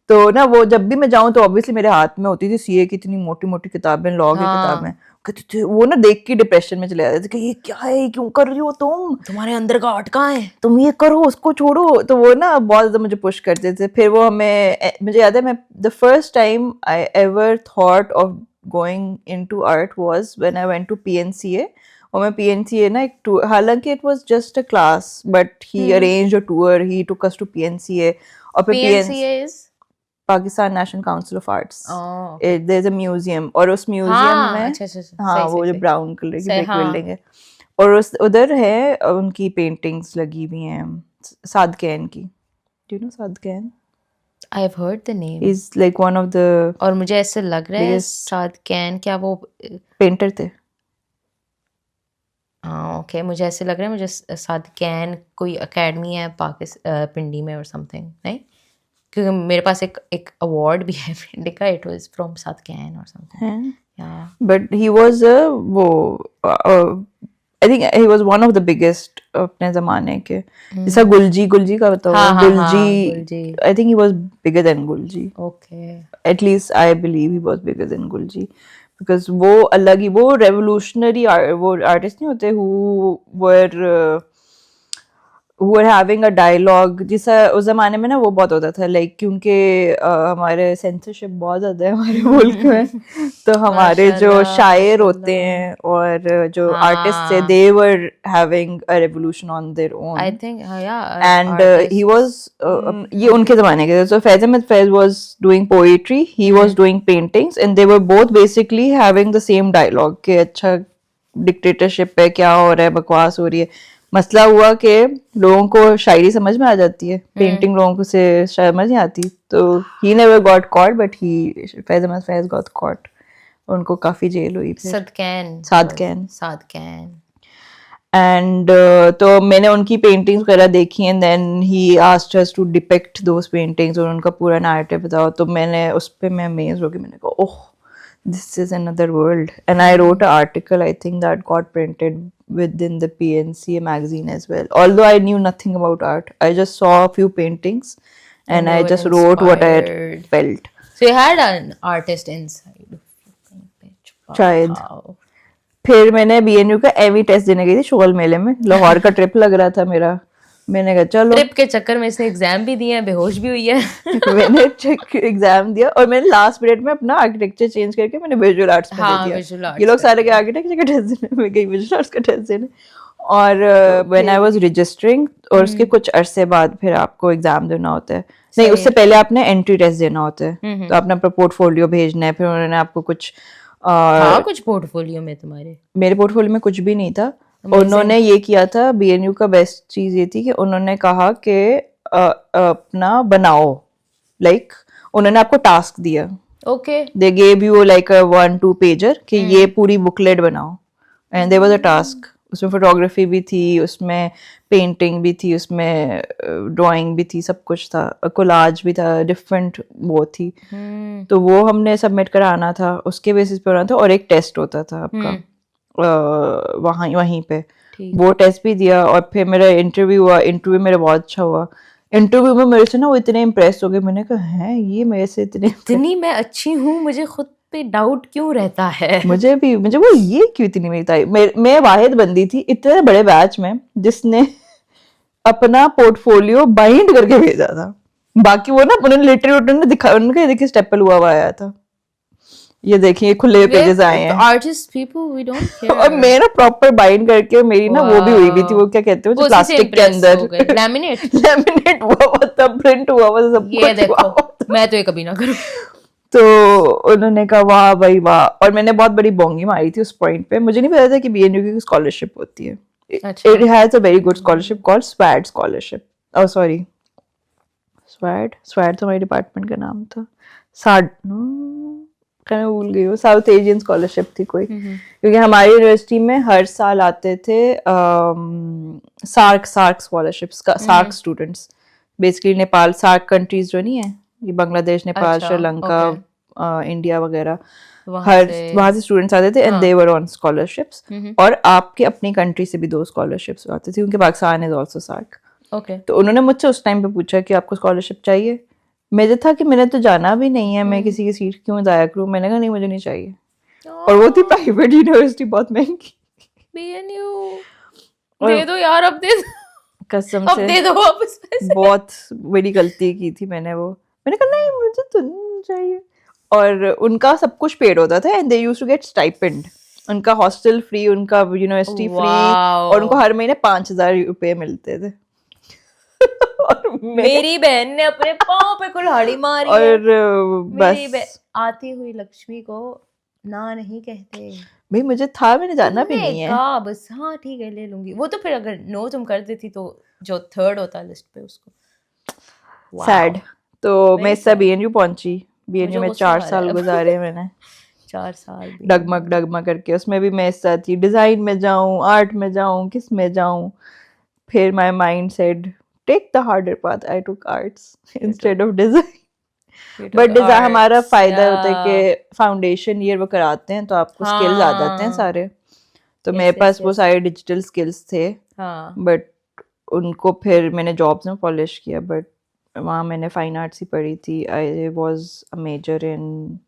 तो ना वो जब भी मैं जाऊं तो ऑब्वियसली मेरे हाथ में होती थी CA की इतनी मोटी मोटी किताबें, लॉ की किताबें, कहते थे वो ना देख के डिप्रेशन में चले जाते थे कि ये क्या है, क्यों कर रही हो तुम, तुम्हारे अंदर का आर्ट कहाँ है, तुम ये करो उसको छोड़ो, तो वो ना बहुत ज्यादा मुझे पुश करते थे। फिर वो हमें, मुझे याद है मैं the first time I ever thought of going into art was when I went to PNCA, और मैं PNCA ना एक टूर, हालांकि it was just a class, but he arranged a tour, he took us to PNCA, और फिर PNCA is Pakistan National Council of Arts, there is a museum, और उस museum में हाँ वो जो ब्राउन कलर की एक बिल्डिंग है, और उस उधर है उनकी पेंटिंग्स लगी हुई हैं सादकैन की, Do you know Saad Khan? I've heard the name. He's like one of the और मुझे ऐसे लग रहा है biggest साद कैन, क्या वो painter थे. हाँ ओके, मुझे ऐसे लग रहा है मुझे साद कैन कोई एकेडमी है पाकिस्तान पिंडी में और समथिंग, नहीं? क्योंकि मेरे पास एक अवार्ड भी है पिंडी का, it was from Saad can और समथिंग. या But he was I think he was one of the biggest अपने ज़माने के. जैसा गुलजी का बताओ. हाँ, हाँ, हाँ, गुलजी. गुलजी. I think he was bigger than Gulji. Okay. At least I believe he was bigger than Gulji. Because वो अलग ही वो revolutionary वो artist नहीं होते who were having a dialogue. जैसा उस जमाने में ना वो बहुत होता था like क्योंकि हमारे censorship बहुत ज़्यादा है हमारे मुल्क में, तो हमारे जो शायर होते हैं और जो artists थे, they were having a revolution on their own. I think yeah. And he was ये उनके ज़माने के थे. So Faiz Ahmed Faiz was doing poetry, he was doing paintings, and they were both basically having the same dialogue कि अच्छा dictatorship है, क्या हो रहा है, बकवास हो रही है. मसला हुआ कि लोगों को शायरी समझ में आ जाती है, पेंटिंग लोगों को से समझ नहीं आती, तो he never got caught but Faiz Ahmed Faiz got caught. उनको काफी जेल हुई फिर. साद कैन. And तो मैंने उनकी पेंटिंग्स वगैरह देखी and then he asked us to depict those paintings और उनका पूरा narrative बताओ, तो मैंने उस पे मैं amazed हो गई. मैंने कहा ओह this is another world, and I wrote an article I think that got printed within the PNCA magazine as well, although I knew nothing about art. I just saw a few paintings and I just wrote what I had felt. So you had an artist inside. शायद. Wow. फिर मैंने BNU का एवी test देने गई थी शोल मेले में. लाहौर का ट्रिप लग रहा था मेरा. मैंने कहा चलो. ट्रिप के चक्कर में इसने एग्जाम भी दिए हैं, बेहोश भी हुई है. मैंने एग्जाम दिया और मैंने लास्ट पीरियड में अपना आर्किटेक्चर चेंज करके मैंने विजुअल आर्ट्स में दे दिया. ये लोग सारे के आर्किटेक्चर का टेस्ट देने में गई, विजुअल आर्ट्स का टेस्ट देने. और व्हेन आई वाज रजिस्टरिंग और उसके कुछ अरसे बाद फिर आपको एग्जाम देना होता है. नहीं, उससे पहले आपने एंट्री टेस्ट देना होता है, तो आपने अपना पोर्टफोलियो भेजना है. फिर उन्होंने आपको कुछ कुछ पोर्टफोलियो में तुम्हारे. मेरे पोर्टफोलियो में कुछ भी नहीं था. उन्होंने ये किया था, BNU का बेस्ट चीज ये थी कि उन्होंने कहा कि अपना बनाओ, लाइक उन्होंने आपको टास्क दिया. Okay. They gave you like a 1-2 pager कि ये पूरी बुकलेट बनाओ, and there was a task. उसमें फोटोग्राफी भी थी, उसमें पेंटिंग भी थी, उसमें ड्राइंग भी थी, सब कुछ था, कोलाज भी था, डिफरेंट वो थी. तो वो हमने सबमिट कराना था, उसके बेसिस पे होना था. और एक टेस्ट होता था आपका वहीं पे. वो टेस्ट भी दिया और फिर मेरा इंटरव्यू हुआ. इंटरव्यू मेरा बहुत अच्छा हुआ. इंटरव्यू में मेरे से ना वो इतने इम्प्रेस हो गए. मैंने कहा है ये मेरे से इतनी मैं अच्छी हूँ, मुझे खुद पे डाउट क्यों रहता है. मुझे वो ये क्यों इतनी मेरी तारीफ. मैं वाहिद बंदी थी इतने बड़े बैच में जिसने अपना पोर्टफोलियो बाइंड करके भेजा था. बाकी वो ना उन्होंने लिटरेरी दिखा, उनका देखिए स्टेपल हुआ आया था. ये देखिए खुले पेजेस आए हैं. Artist people we don't care. और मैं ना प्रॉपर बाइंड करके मेरी ना वो भी हुई भी थी, वो क्या कहते हैं प्लास्टिक के अंदर लैमिनेट हुआ था, प्रिंट हुआ था सब कुछ. ये देखो मैं तो ये कभी ना करूं. तो उन्होंने कहा वाह भाई वाह. और मैंने बहुत बड़ी बोंगी मारी थी उस पॉइंट पे. मुझे नहीं पता था कि BNU की स्कॉलरशिप होती है. It has a very good scholarship called SWAD scholarship. Oh sorry, SWAD तो हमारे डिपार्टमेंट का नाम था. मैं भूल गई हूँ. साउथ एशियन स्कॉलरशिप थी कोई. क्योंकि हमारी यूनिवर्सिटी में हर साल आते थे सार्क स्कॉलरशिप्स का. SAARC students basically Nepal, SAARC countries जो नहीं है, ये बांग्लादेश, नेपाल, श्रीलंका, इंडिया वगैरह, वहाँ से स्टूडेंट्स आते थे and they were on scholarships. और आपके अपनी कंट्री से भी 2 स्कॉलरशिप्स आते थे क्योंकि पाकिस्तान इज आल्सो सार्क. तो उन्होंने मुझसे उस टाइम पे पूछा कि आपको स्कॉलरशिप चाहिए. मुझे था कि मैंने तो जाना भी नहीं है, मैं किसी की सीट क्यों जाया करूं. मैंने कहा नहीं मुझे नहीं चाहिए. और वो थी प्राइवेट यूनिवर्सिटी, बहुत महंगी. दे दो यार, अब दे दो कसम से, अब दे दो वापस पैसे. बहुत बड़ी गलती की थी मैंने वो. मैंने कहा नहीं मुझे तो नहीं चाहिए. और उनका सब कुछ पेड होता था and they used to get stipend. उनका हॉस्टल फ्री, उनका यूनिवर्सिटी फ्री, और उनको हर महीने 5,000 रुपए मिलते थे. और मेरी बहन ने अपने पाँव पे कुल्हाड़ी मारी. और बस आती हुई लक्ष्मी को ना नहीं कहते भाई. मुझे था मैंने जाना भी नहीं है. कहा बस हाँ ठीक है ले लूंगी. वो तो फिर अगर नो तुम कर देती तो जो थर्ड होता लिस्ट पे उसको. सैड। तो मैं इससे BNU पहुंची, BNU मुझे में गुस्सा 4 आ साल रहा है। गुजारे मैंने 4 साल भी डगमग डगमग करके। उसमें भी मैं इस साथ थी, डिजाइन में जाऊं, आर्ट में जाऊं, किस में जाऊं। फिर my mind said take the harder path, I took arts instead of design. You but took design हमारा arts, फायदा होता है yeah. कि फाउंडेशन ईयर वो कराते हैं तो आपको स्किल्स आ जाते हैं हाँ सारे। तो yes मेरे पास yes वो yes सारे डिजिटल स्किल्स थे, हाँ बट उनको फिर मैंने जॉब्स में पॉलिश किया। बट वहाँ मैंने फाइन आर्ट्स ही पढ़ी थी। I was a major in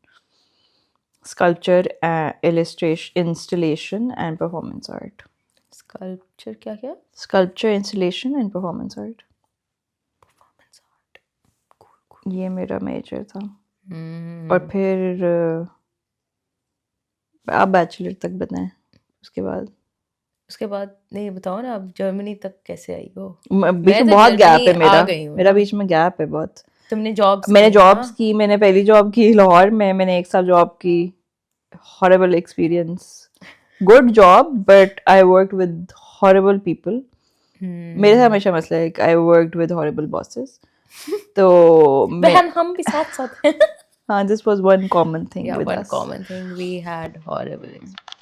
sculpture, installation and performance art. Sculpture क्या क्या sculpture, installation and performance art, ये मेरा मेजर था। और फिर आप बैचलर तक बताएं उसके बाद। उसके बाद नहीं बताओ ना, आप जर्मनी तक कैसे आई हो? बीच मैं में तो बहुत गैप जर्मनी है आ मेरा, गई हूँ मेरा ना। बीच में गैप है बहुत। तुमने जॉब्स मैंने की जॉब्स ना? की, मैंने पहली जॉब की लाहौर में, मैंने 1 साल जॉब की। Horrible experience, good job but I worked with horrible people. मेरे साथ हमेशा मसला है, I worked with horrible bosses. तो मैं बहन हम भी साथ साथ हैं। हाँ, this was one common thing Yeah, with one us. common thing we had horrible experience.